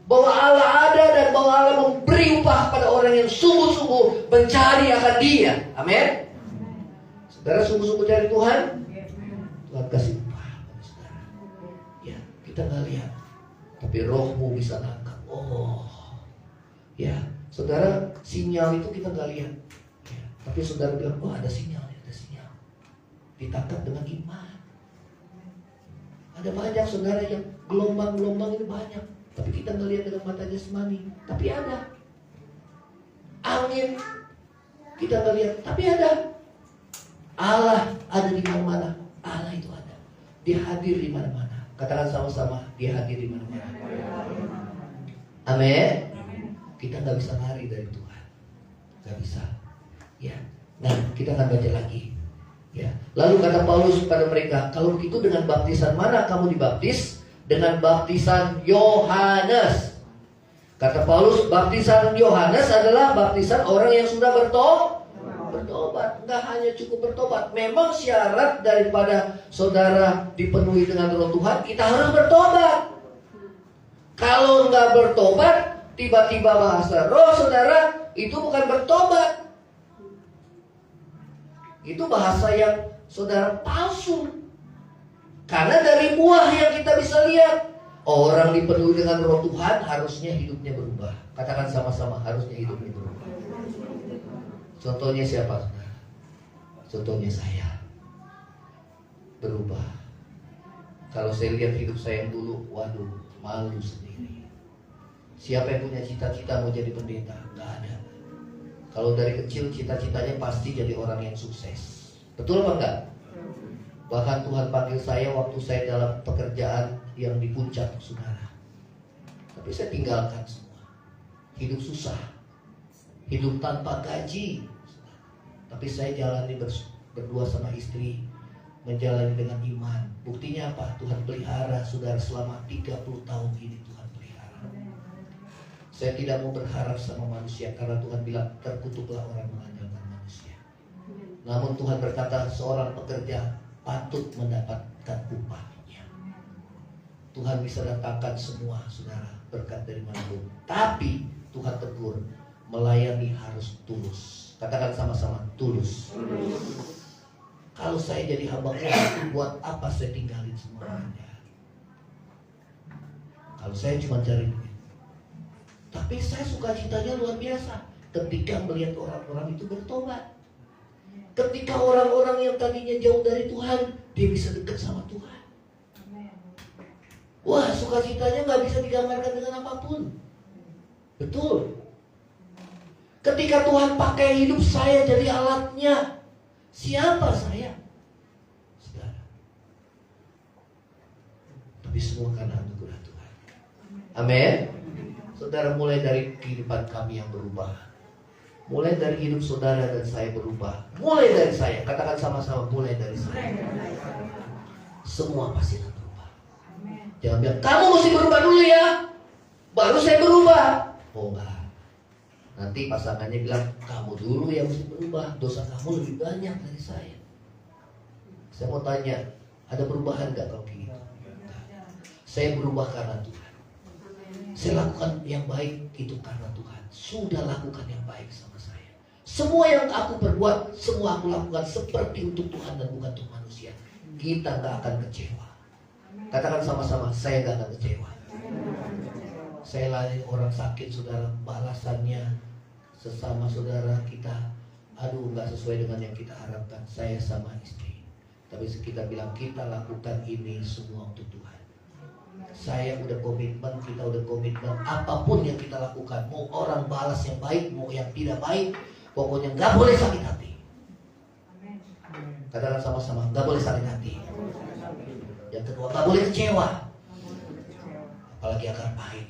bahwa Allah ada dan bahwa Allah memberi upah pada orang yang sungguh-sungguh mencari akan Dia. Amin. Saudara sungguh-sungguh cari Tuhan, Tuhan kasih upah pada saudara. Ya, kita nggak lihat, tapi rohmu bisa nangkap. Oh, ya, saudara, sinyal itu kita nggak lihat. Ya, tapi saudara bilang, oh ada sinyal. Ditangkap dengan iman. Ada banyak saudara yang gelombang-gelombang ini banyak, tapi kita nggak lihat dengan mata jasmani. Tapi ada angin, kita nggak lihat, tapi ada. Allah ada di mana-mana. Allah itu ada. Dia hadir di mana-mana. Katakan sama-sama, Dia hadir di mana-mana. Amin. Kita nggak bisa lari dari Tuhan, nggak bisa. Ya. Nah, kita akan baca lagi. Ya. Lalu kata Paulus kepada mereka, kalau begitu dengan baptisan mana kamu dibaptis? Dengan baptisan Yohanes. Kata Paulus, baptisan Yohanes adalah baptisan orang yang sudah bertobat. Nggak hanya cukup bertobat. Memang syarat daripada saudara dipenuhi dengan Roh Tuhan, kita harus bertobat. Kalau nggak bertobat, tiba-tiba bahasa roh, saudara, itu bukan bertobat. Itu bahasa yang saudara palsu. Karena dari buah yang kita bisa lihat, orang dipenuhi dengan Roh Tuhan harusnya hidupnya berubah. Katakan sama-sama, harusnya hidupnya berubah. Contohnya siapa, saudara? Contohnya saya. Berubah. Kalau saya lihat hidup saya yang dulu, waduh, malu sendiri. Siapa yang punya cita-cita mau jadi pendeta? Nggak ada. Kalau dari kecil cita-citanya pasti jadi orang yang sukses. Betul apa enggak? Bahkan Tuhan panggil saya waktu saya dalam pekerjaan yang di puncak, saudara. Tapi saya tinggalkan semua. Hidup susah. Hidup tanpa gaji. Tapi saya jalani berdua sama istri. Menjalani dengan iman. Buktinya apa? Tuhan pelihara saudara selama 30 tahun ini. Tuhan pelihara. Saya tidak mau berharap sama manusia, karena Tuhan bilang terkutuklah orang mengandalkan manusia. Namun Tuhan berkata seorang pekerja patut mendapatkan upahnya. Tuhan bisa datangkan semua saudara berkat dari manapun. Tapi Tuhan tegur, melayani harus tulus. Katakan sama-sama, tulus. Kalau saya jadi hamba Tuhan, buat apa saya tinggalin semuanya? Kalau saya cuma cari duit. Tapi saya sukacitanya luar biasa ketika melihat orang-orang itu bertobat. Ketika orang-orang yang tadinya jauh dari Tuhan, dia bisa dekat sama Tuhan. Wah, sukacitanya gak bisa digambarkan dengan apapun. Betul. Ketika Tuhan pakai hidup saya jadi alatnya, siapa saya? Saudara. Tapi semua karena anugerah Tuhan. Amin. Saudara, mulai dari kehidupan kami yang berubah, mulai dari hidup saudara dan saya berubah, mulai dari saya, katakan sama-sama, mulai dari saya. Semua pasti akan berubah. Jangan bilang, kamu mesti berubah dulu ya, baru saya berubah. Oh enggak. Nanti pasangannya bilang, kamu dulu yang mesti berubah, dosa kamu lebih banyak dari saya. Saya mau tanya, ada perubahan enggak kalau kayak gitu? Saya berubah karena Tuhan. Saya lakukan yang baik itu karena Tuhan sudah lakukan yang baik sama saya. Semua yang aku perbuat, semua aku lakukan seperti untuk Tuhan dan bukan untuk manusia. Kita gak akan kecewa. Katakan sama-sama, saya gak akan kecewa. Saya layani orang sakit, saudara, balasannya sesama saudara kita, aduh gak sesuai dengan yang kita harapkan. Saya sama istri, tapi kita bilang kita lakukan ini semua untuk Tuhan. Saya udah komitmen, kita udah komitmen. Apapun yang kita lakukan, mau orang balas yang baik, mau yang tidak baik, pokoknya gak boleh sakit hati. Katakan sama-sama, gak boleh sakit hati. Yang kedua, gak boleh kecewa. Apalagi akar pahit.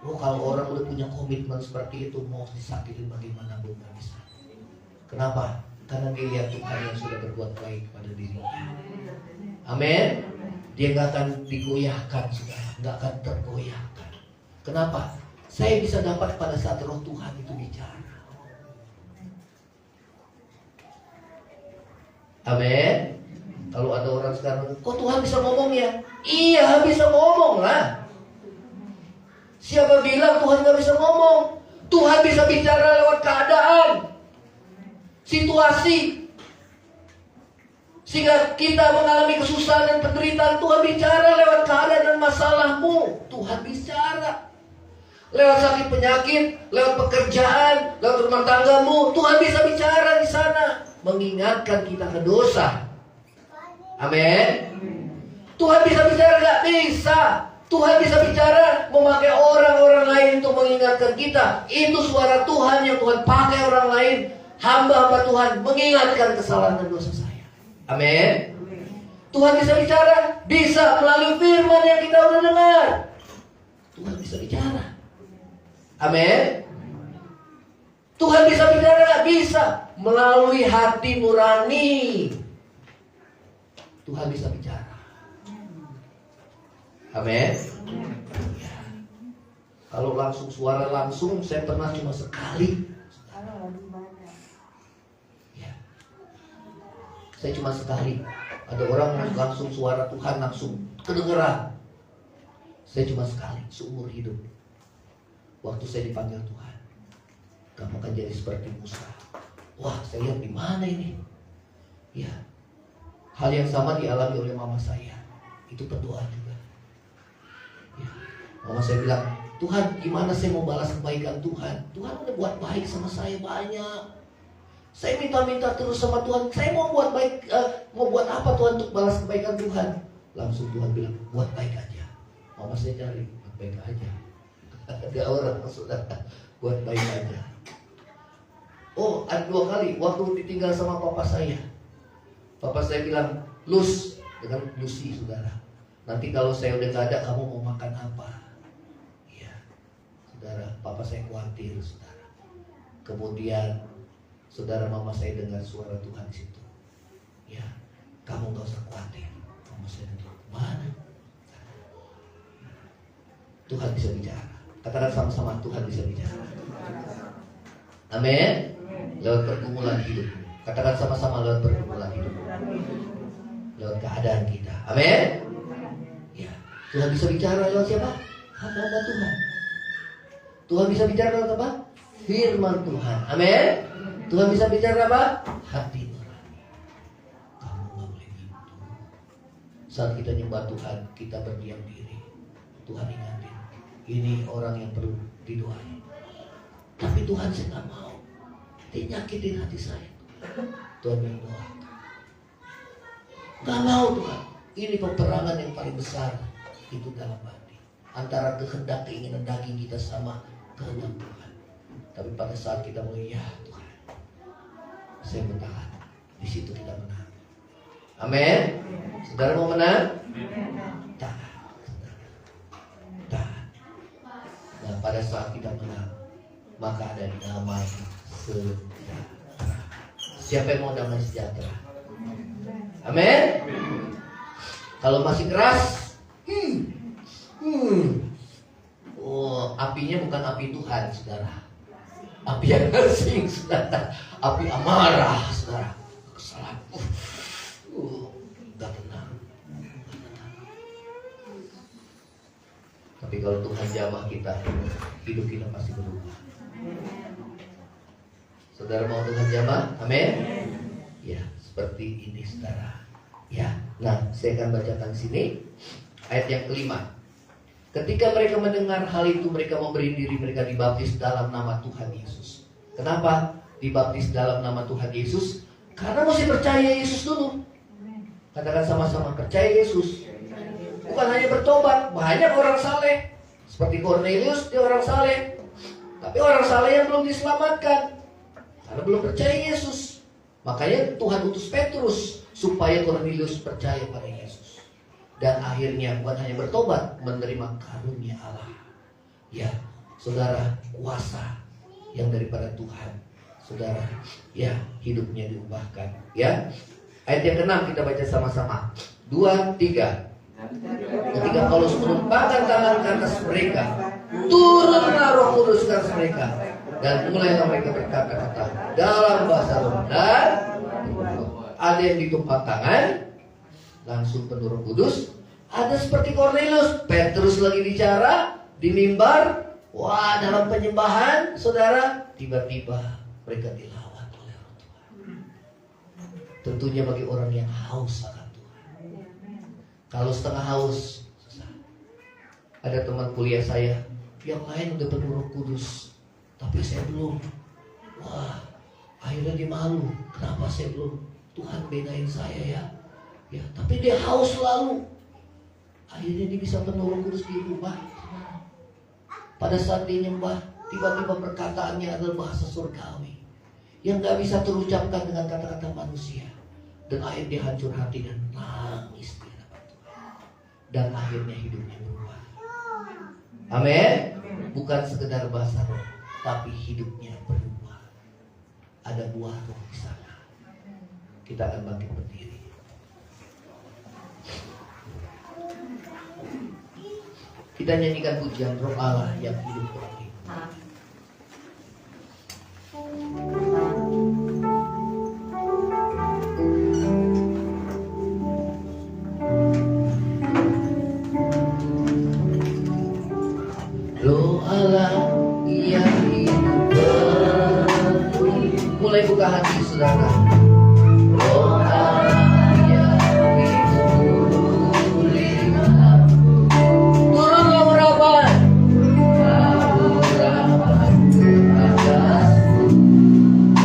Oh, kalau orang udah punya komitmen seperti itu, mau disakitin bagaimana belum bisa. Kenapa? Karena dia lihat Tuhan yang sudah berbuat baik pada dirinya. Amin. Dia gak akan digoyahkan, saudara, gak akan tergoyahkan. Kenapa? Saya bisa dapat pada saat roh Tuhan itu bicara. Amin. Kalau ada orang sekarang, kok Tuhan bisa ngomong ya? Iya, bisa ngomong lah. Siapa bilang Tuhan gak bisa ngomong? Tuhan bisa bicara lewat keadaan, situasi. Sehingga kita mengalami kesusahan dan penderitaan, Tuhan bicara lewat keadaan dan masalahmu. Tuhan bicara lewat sakit penyakit, lewat pekerjaan, lewat rumah tanggamu. Tuhan bisa bicara di sana, mengingatkan kita ke dosa. Amin. Tuhan bisa bicara gak? Bisa. Tuhan bisa bicara memakai orang-orang lain untuk mengingatkan kita. Itu suara Tuhan yang Tuhan pakai orang lain, hamba-hamba Tuhan, mengingatkan kesalahan dan dosa saya. Amin. Tuhan bisa bicara, bisa melalui firman yang kita udah dengar. Tuhan bisa bicara. Amin. Tuhan bisa bicara gak? Bisa. Melalui hati nurani Tuhan bisa bicara. Amin. Ya. Kalau langsung suara langsung, saya pernah cuma sekali. Ya. Saya cuma sekali. Ada orang langsung suara Tuhan langsung kedengeran. Saya cuma sekali seumur hidup. Waktu saya dipanggil Tuhan, kamu akan jadi seperti Musa. Wah, saya lihat di mana ini? Ya. Hal yang sama dialami oleh mama saya. Itu berdoa juga. Ya. Mama saya bilang, Tuhan, gimana saya mau balas kebaikan Tuhan? Tuhan udah buat baik sama saya banyak. Saya minta-minta terus sama Tuhan. Saya mau buat baik, mau buat apa Tuhan untuk balas kebaikan Tuhan? Langsung Tuhan bilang, buat baik aja. Mama saya cari, buat baik aja. Ada orang sudah buat baik aja. Oh, ada 2 kali waktu ditinggal sama papa saya. Papa saya bilang, Lus, dengan Lucy, saudara, nanti kalau saya udah gak ada, kamu mau makan apa? Iya, saudara, papa saya khawatir, saudara. Kemudian, saudara, mama saya dengar suara Tuhan di situ. Ya, kamu gak usah khawatir. Mama saya dengar, mana? Tuhan bisa bicara. Katakan sama-sama, Tuhan bisa bicara. Amin. Lewat pergumulan hidup. Katakan sama-sama, lewat pergumulan hidup. Lewat keadaan kita. Amin. Ya, Tuhan bisa bicara lewat siapa? Hamba Tuhan. Tuhan bisa bicara lewat apa? Firman Tuhan. Amin. Tuhan bisa bicara apa? Hati nurani. Kamu gak boleh gitu. Saat kita nyembah Tuhan, kita berdiam diri. Tuhan ingatin, ini orang yang perlu didoain. Tapi Tuhan, saya gak mau. Dia nyakitin hati saya. Tuhan mendoakan. Gak mau Tuhan. Ini peperangan yang paling besar itu dalam hati. Antara kehendak keinginan daging kita sama kehendak Tuhan. Tapi pada saat kita mulai, ya Tuhan, saya bertahan. Di situ kita menang. Amin. Saudara mau menang? Tahan. Tahan. Dan pada saat kita menang, maka ada damai sejahtera. Siapa yang mau damai sejahtera? Amin. Kalau masih keras, oh, apinya bukan api Tuhan, saudara. Api yang asing, saudara. Api amarah, saudara. Kesalahan. Gak tenang. kalau Tuhan jamah kita, hidup kita pasti berubah. Saudara mau Tuhan jamah? Amin. Ya, seperti ini saudara. Ya, nah saya akan bacakan sini ayat yang kelima. Ketika mereka mendengar hal itu, mereka memberi diri mereka dibaptis dalam nama Tuhan Yesus. Kenapa dibaptis dalam nama Tuhan Yesus? Karena mesti percaya Yesus dulu. Katakan sama-sama, percaya Yesus. Bukan hanya bertobat. Banyak orang saleh, seperti Cornelius, dia orang saleh. Tapi orang saleh yang belum diselamatkan karena belum percaya Yesus. Makanya Tuhan utus Petrus supaya Cornelius percaya pada Yesus. Dan akhirnya bukan hanya bertobat, menerima karunia Allah. Ya, saudara, kuasa yang daripada Tuhan. Saudara, ya, hidupnya diubahkan. Ya, ayat yang ke-6 kita baca sama-sama. 2, 3. Ketika Paulus menumpahkan tangan ke atas mereka, turunlah Roh Kudus ke atas mereka, dan mulailah mereka berkata-kata dalam bahasa roh. Dan ada yang ditumpah tangan, langsung penuh Roh Kudus. Ada seperti Cornelius, Petrus lagi bicara di mimbar. Wah, dalam penyembahan, saudara, tiba-tiba mereka dilawat oleh Roh Tuhan. Tentunya bagi orang yang haus akan Tuhan. Kalau setengah haus, susah. Ada teman kuliah saya, yang lain udah penuh Roh Kudus, tapi saya belum. Wah, akhirnya dia malu. Kenapa saya belum? Tuhan bedain saya ya. Ya, tapi dia haus selalu. Akhirnya dia bisa penuh Roh Kudus di rumah. Pada saat dia nyembah, tiba-tiba perkataannya adalah bahasa surgawi yang gak bisa terucapkan dengan kata-kata manusia. Dan akhirnya dia hancur hati dan nangis di hadapan Tuhan. Dan akhirnya hidupnya berubah. Amin. Bukan sekedar bahasa roh, tapi hidupnya berubah. Ada buah roh di sana. Kita akan bangkit berdiri. Kita nyanyikan pujian Roh Allah yang hidup dalam kita. Roh Allah yang hidup dalam kita. Mulai buka hati saudara. Roh Allah yang hidup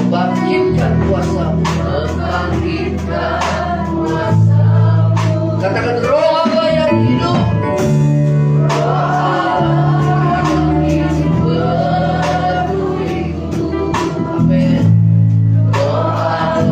membangkitkan kuasa-Mu, membangkitkan kuasa-Mu. Katakan Roh Allah yang hidup, Roh Allah yang hidup berbuih. Amin. Roh Allah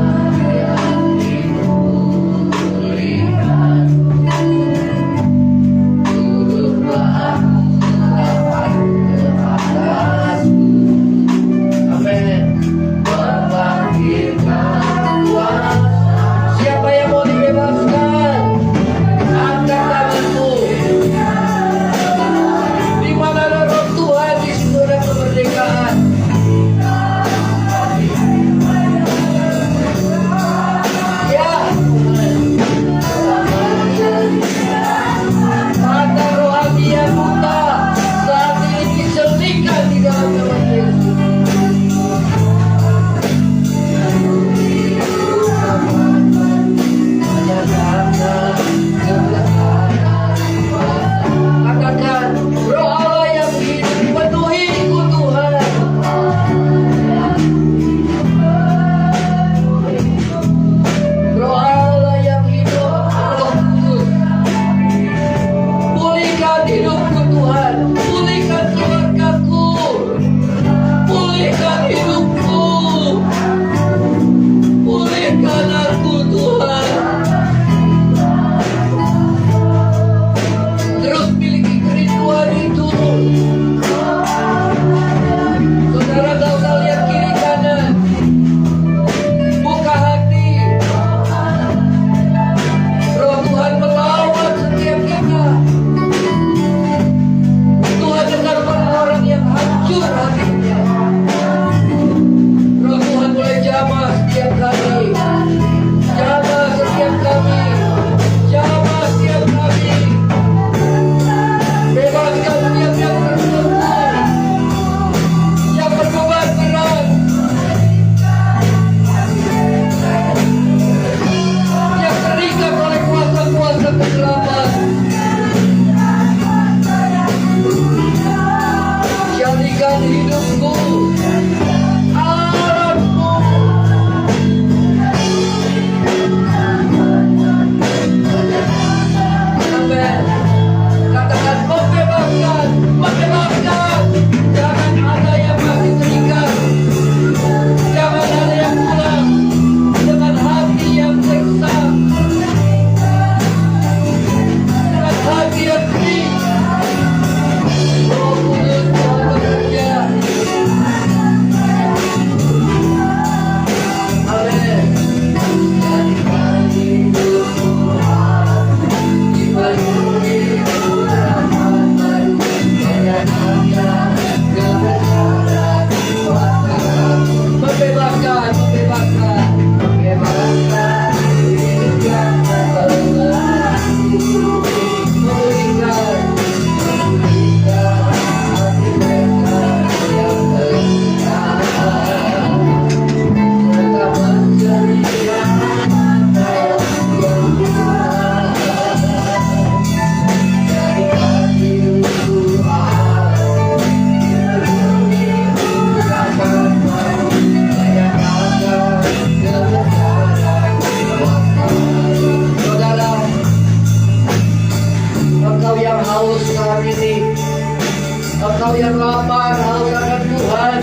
Engkau yang lapar haus akan Tuhan,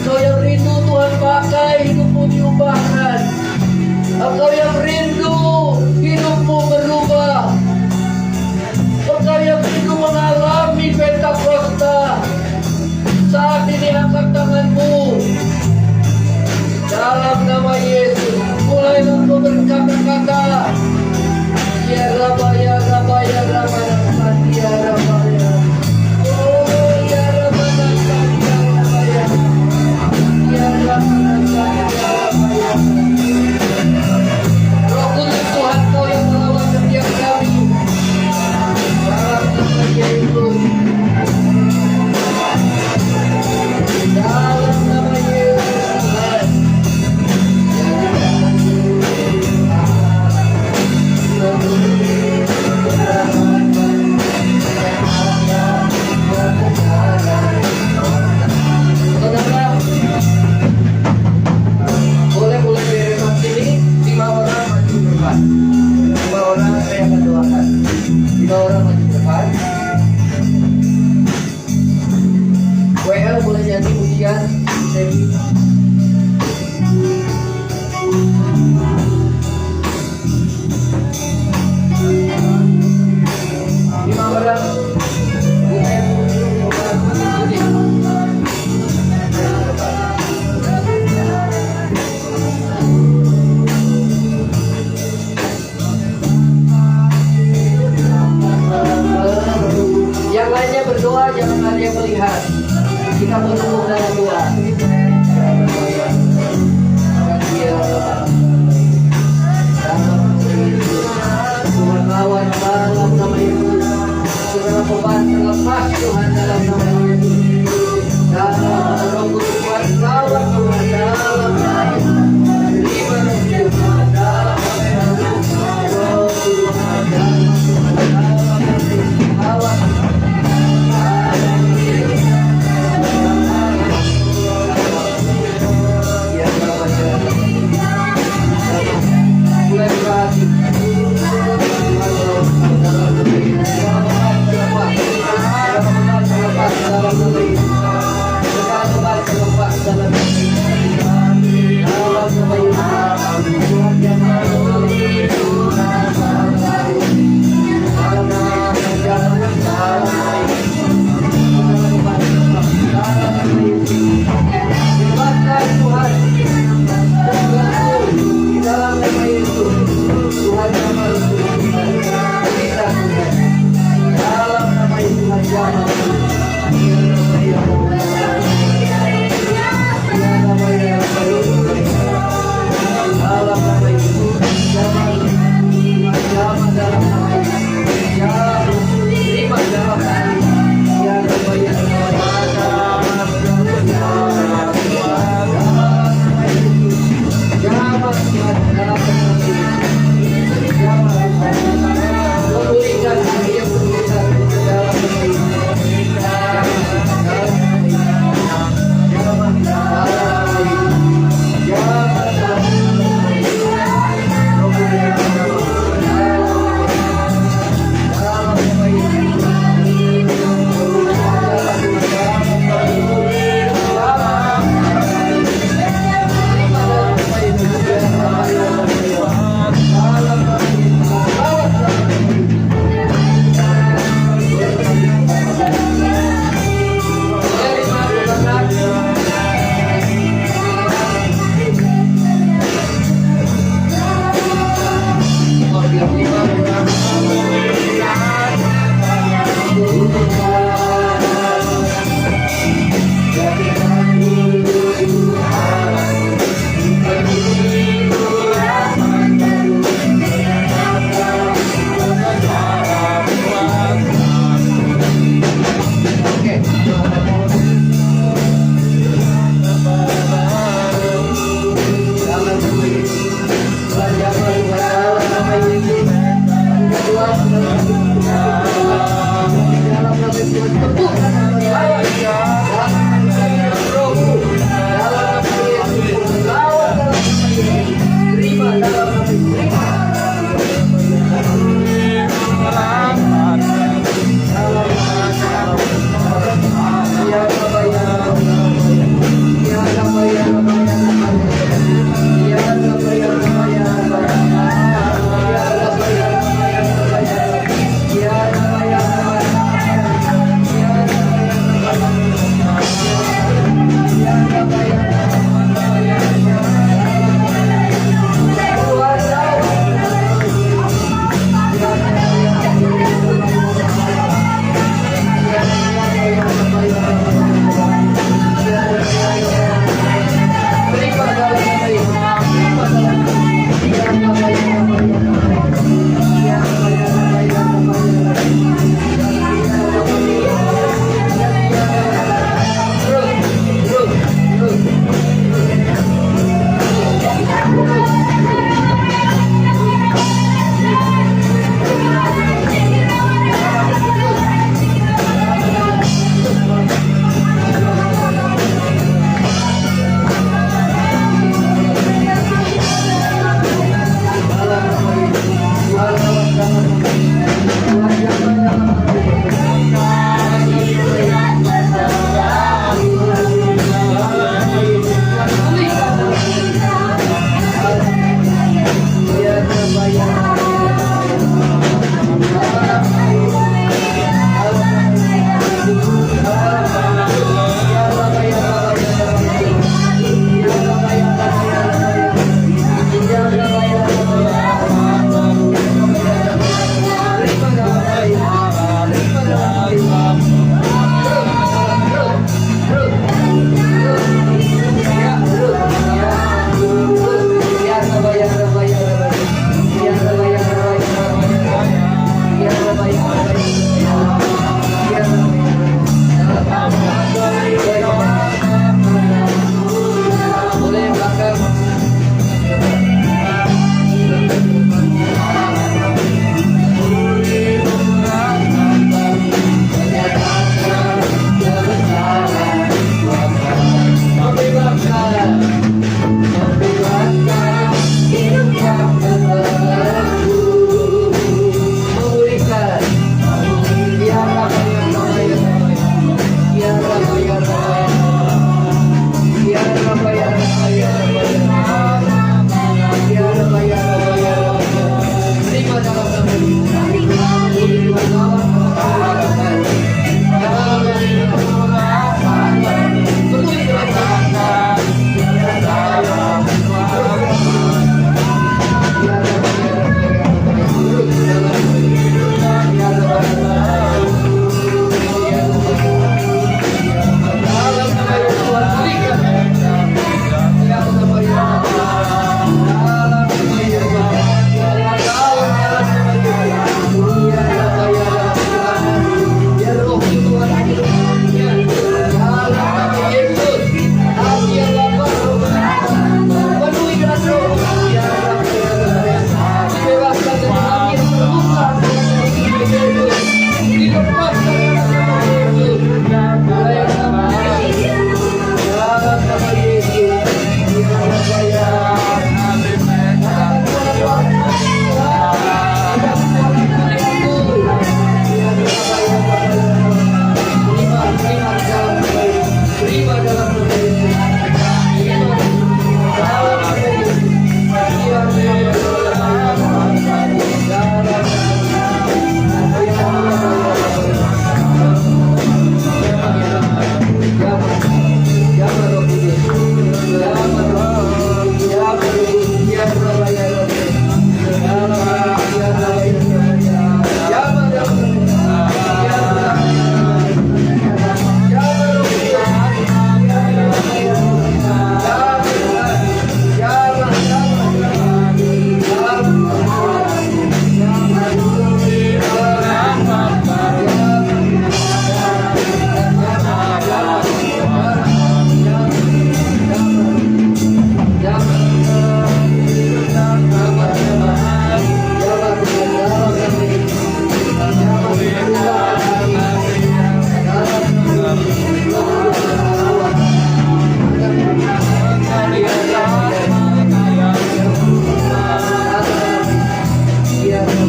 Engkau yang rindu Tuhan pakai hidupmu diubahkan, Engkau yang rindu hidupmu berubah, Engkau yang rindu mengalami Pentakosta. Saat ini angkat tanganmu dalam nama Yesus. Mulai engkau berkata-kata, ya Rabba, ya Rabba, ya Rabba, ya Rabba, ya. Oh ya Rabba, ya Rabba, ya. Ya Rabba, ya Rabba, ya. Roh Kudus Tuhan, Kau yang melawat setiap kami dalam nama Yesus. Dalam nama Yesus Tuhan. Saudara, boleh bereman sini. 5 orang maju depan. 5 orang saya akan doakan. 5 orang maju depan. WL boleh nyanyi pujian Dewi. Lima orang. Yang lainnya berdoa, jangan ada yang melihat. Kita menunggu dalam doa. Tuhan lawan dalam nama Yesus. Saudara beban terlepas Tuhan dalam nama Yesus. Dalam Roh Kudus Tuhan lawan Tuhan dalam nama Yesus. Terima kasih Tuhan dalam nama Yesus. Roh Tuhan dalam nama Yesus. Lawan.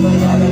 Ya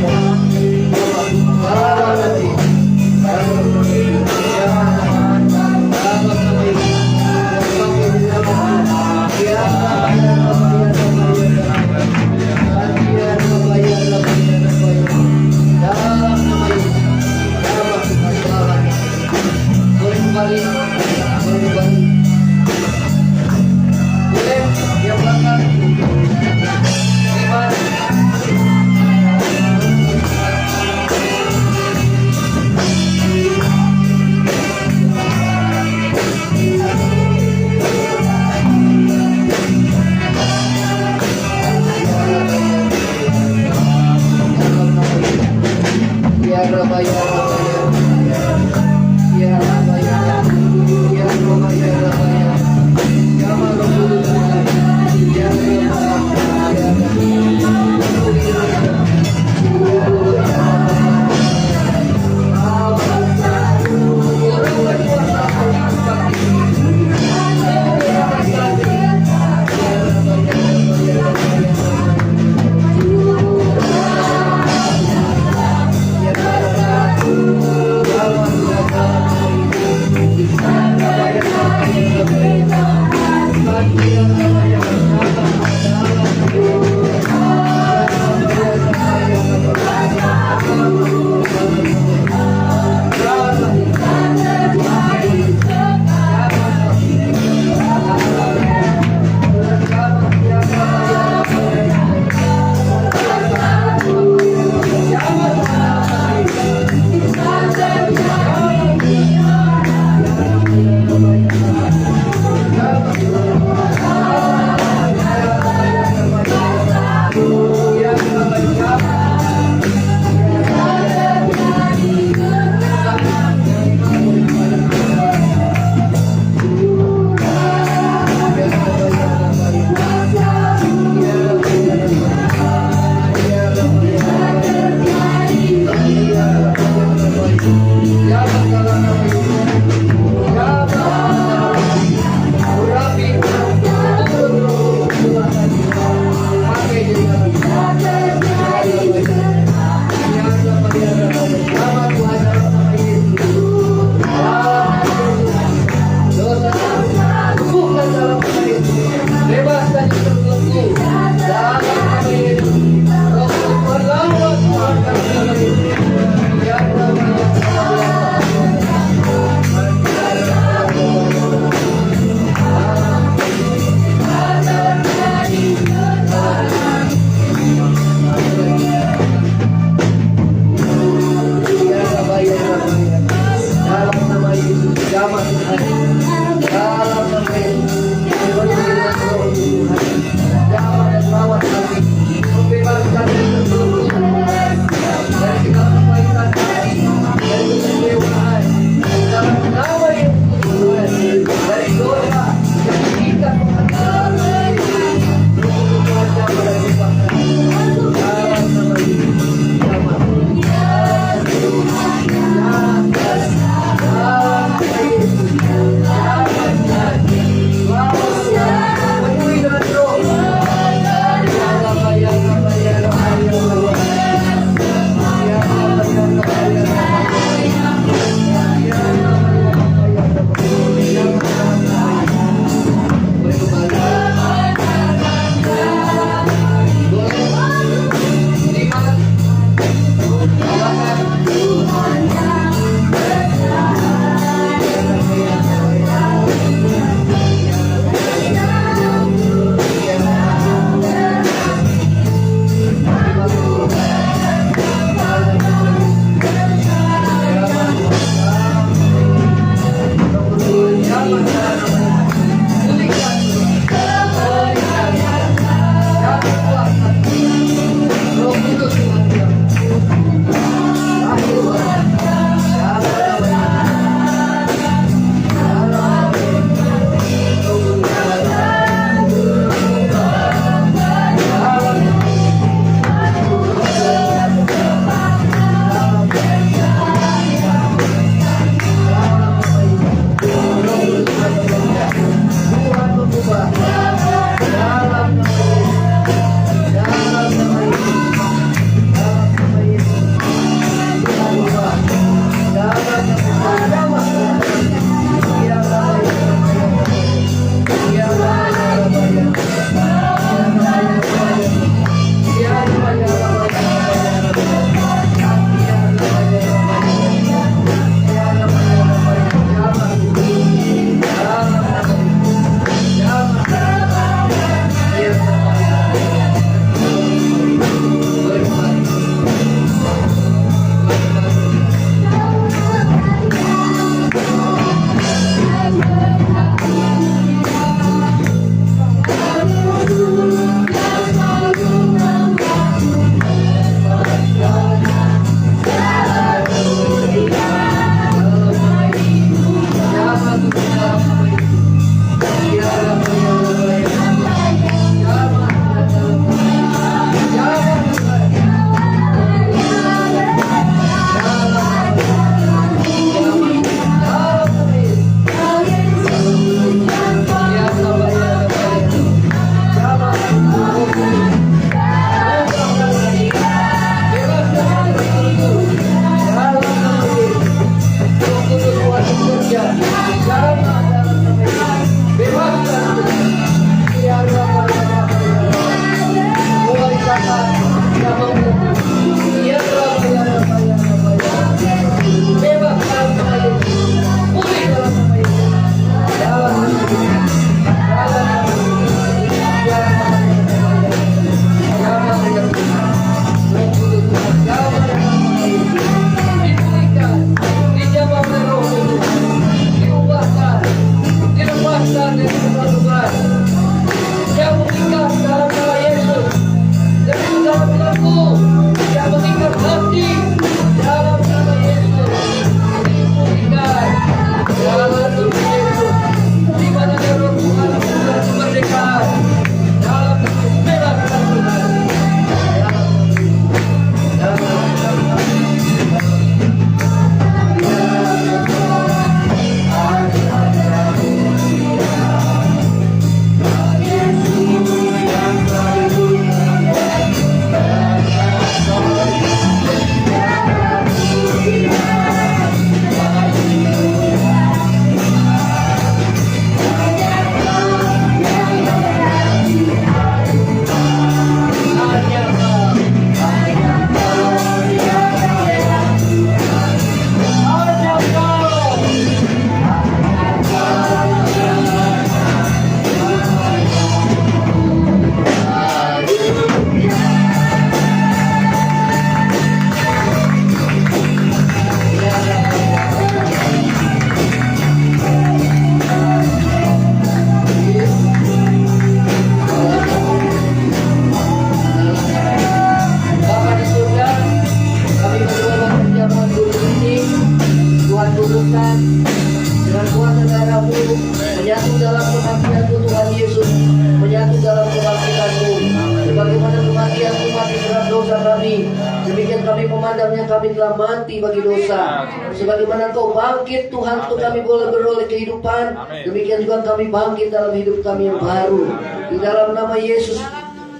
memandangnya kami telah mati bagi dosa. Sebagaimana Engkau bangkit Tuhan untuk kami boleh beroleh kehidupan, demikian juga kami bangkit dalam hidup kami yang baru. Di dalam nama Yesus,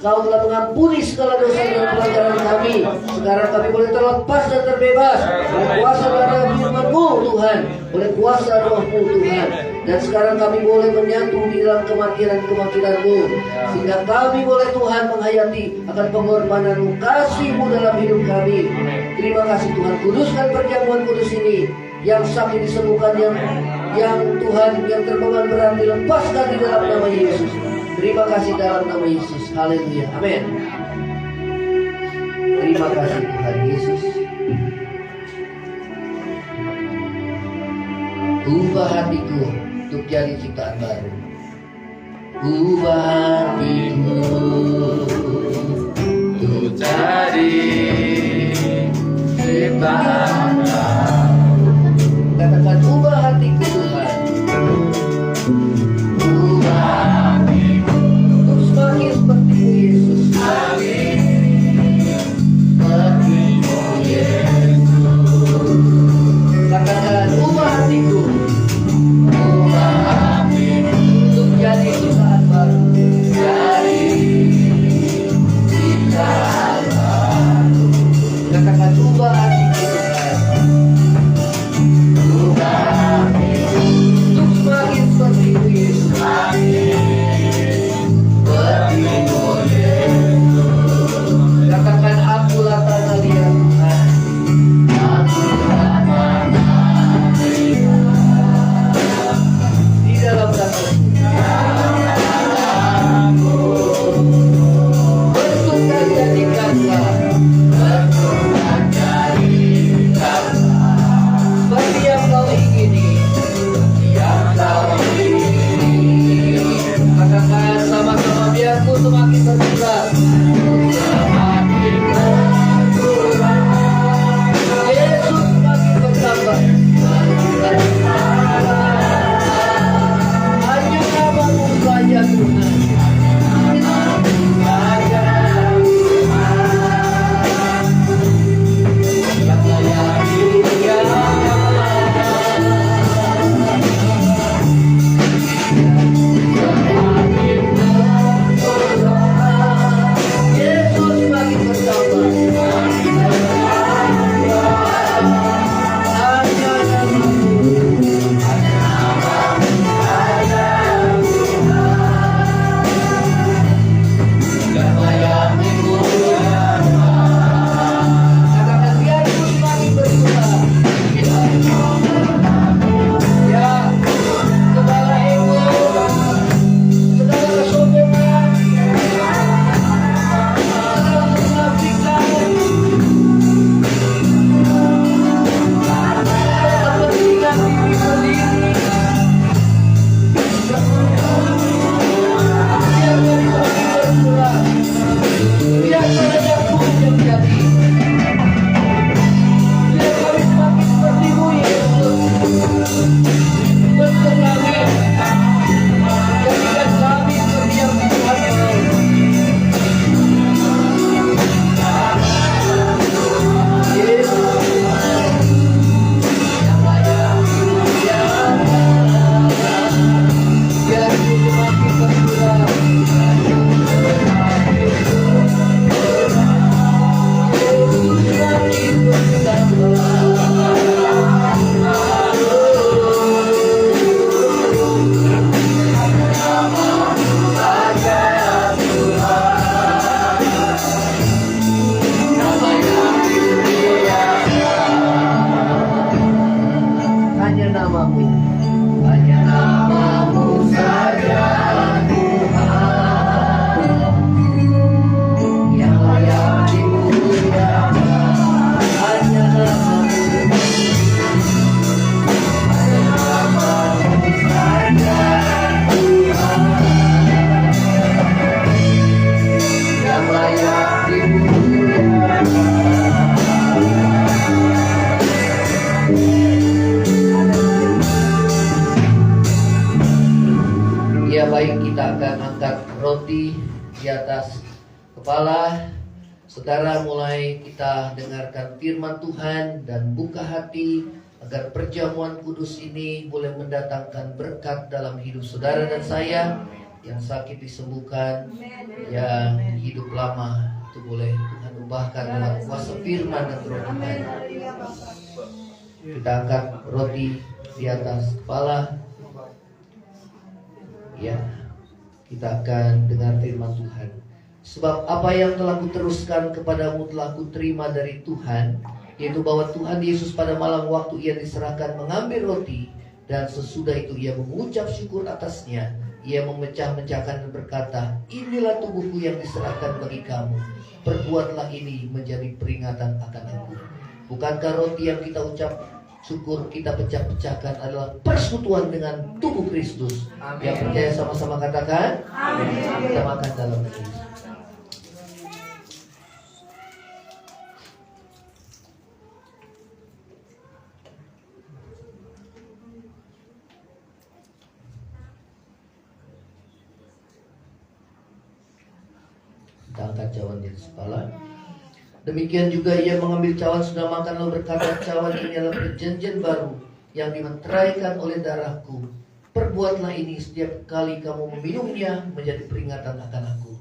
Kau telah mengampuni segala dosa dan pelanggaran kami. Sekarang kami boleh terlepas dan terbebas oleh kuasa darah firman-Mu Tuhan, oleh kuasa Roh-Mu Tuhan. Dan sekarang kami boleh menyatu di dalam kematian dan kebangkitan-Mu, sehingga kami boleh Tuhan menghayati akan pengorbanan-Mu, kasih-Mu dalam hidup kami. Terima kasih Tuhan, kuduskan perjamuan kudus ini. Yang sakit disembuhkan, yang Tuhan, yang terbeban berat dilepaskan di dalam nama Yesus. Terima kasih dalam nama Yesus. Haleluya. Amin. Terima kasih Tuhan Yesus. Ubah hatiku untuk jadi ciptaan baru. Ubah hatiku untuk jadi ciptaan baru. Katakan ubah hatiku Tuhan. Semakin seperti Yesus. Seperti Yesus. Katakan ubah hatiku. Ubah hatiku untuk jadi ciptaan baru. Jadi ciptaan baru. Katakan ubah hatiku Tuhan. Ubah hatiku untuk semakin seperti Yesus. Katakan akulah tanah liat Tuhan. Akulah tanah liat di dalam tanahmu. Bentukkan jadikanlah. Bentukkan jadikanlah seperti yang kau ingini. Yang kau ingini. Katakan sama-sama, biarku semakin berkurang. Semakin berkurang. Yesus semakin bertambah. Hanya nama-Mu saja Tuhan. Yang layak Yesus semakin bertambah. Katakan biarku semakin berkurang. Ya, segala ego, segala kesombongan, segala kemunafikan, kepentingan diri sendiri, biar kami semakin berkurang. Biar kehendakmu yang jadi. Biar kami semakin seperti-Mu Yesus. Bentuk kami, jadikan kami seperti yang Tuhan mau. Yesus yang layak dimuliakan. Biar ku semakin berkurang. Yesus semakin bertambah. Hanya nama-Mu, hanya nama-Mu saja Tuhan, yang layak dimuliakan. Hanya nama-Mu, hanya nama-Mu saja Tuhan, yang layak dimuliakan. Ya baik, kita akan angkat roti di atas kepala Saudara, mulai kita dengarkan firman Tuhan dan buka hati agar perjamuan kudus ini boleh mendatangkan berkat dalam hidup saudara dan saya. Yang sakit disembuhkan, yang hidup lama itu boleh Tuhan ubahkan dengan kuasa firman dan roh Tuhan. Kita angkat roti di atas kepala. Ya, kita akan dengar firman Tuhan. Sebab apa yang telah kuteruskan kepadamu telah kuterima dari Tuhan, yaitu bahwa Tuhan Yesus pada malam waktu ia diserahkan mengambil roti, dan sesudah itu ia mengucap syukur atasnya. Ia memecah-mecahkan dan berkata, inilah tubuhku yang diserahkan bagi kamu. Perbuatlah ini menjadi peringatan akan aku. Bukankah roti yang kita ucap syukur kita pecah-pecahkan adalah persekutuan dengan tubuh Kristus? Amin. Yang percaya sama-sama katakan amin. Kita makan dalam Kristus. Kita angkat cawan di atas kepala. Demikian juga ia mengambil cawan sudah makan lalu berkata, cawan ini adalah perjanjian baru yang dimeteraikan oleh darahku. Perbuatlah ini setiap kali kamu meminumnya menjadi peringatan akan aku.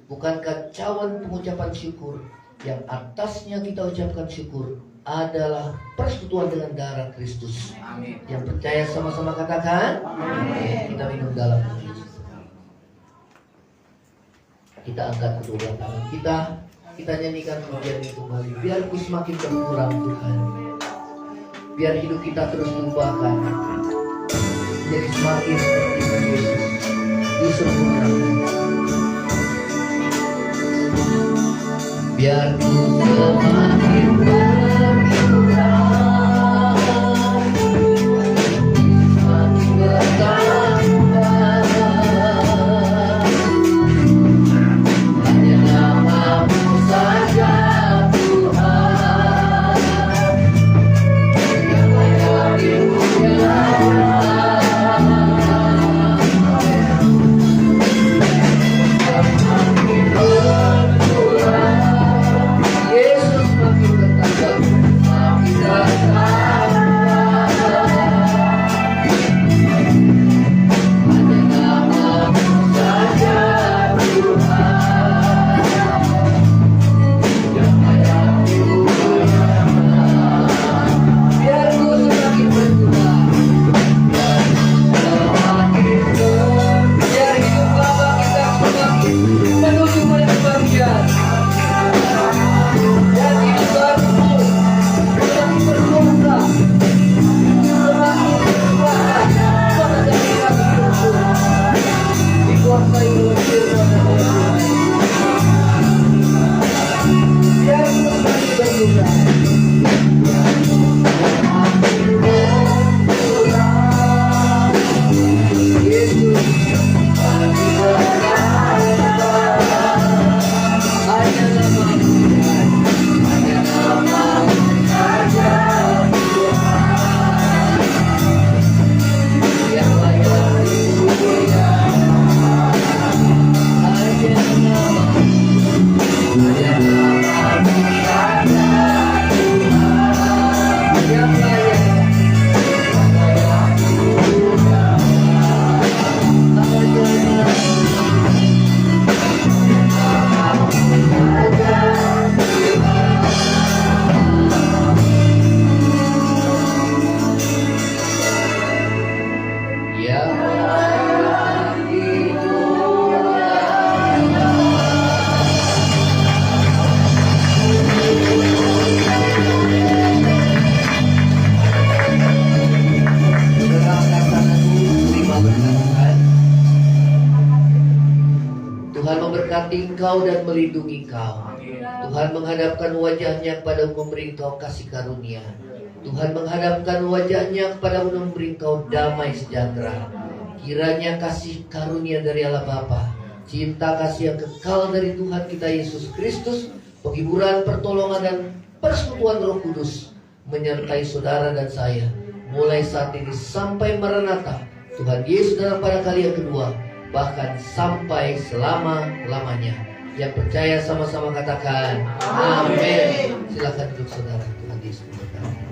Bukankah cawan pengucapan syukur yang atasnya kita ucapkan syukur adalah persekutuan dengan darah Kristus? Amin. Yang percaya sama-sama katakan amin. Kita minum dalam Kristus. Kita angkat kedua tangan kita nyanyikan pujian itu kembali. Biar ku semakin berkurang Tuhan, biar hidup kita terus diubahkan jadi semakin seperti Yesus disempurnakan. Biar ku semakin berkurang, semakin bertambah. Engkau dan melindungi engkau. Tuhan menghadapkan wajahnya kepada memberi engkau kasih karunia. Tuhan menghadapkan wajahnya kepada memberi engkau damai sejahtera. Kiranya kasih karunia dari Allah Bapa, cinta kasih yang kekal dari Tuhan kita Yesus Kristus, penghiburan, pertolongan dan persekutuan Roh Kudus menyertai saudara dan saya mulai saat ini sampai Maranatha Tuhan Yesus datang pada kali yang kedua, bahkan sampai selama-lamanya. Yang percaya sama-sama katakan amin. Silakan duduk saudara, Tuhan Yesus memberkati.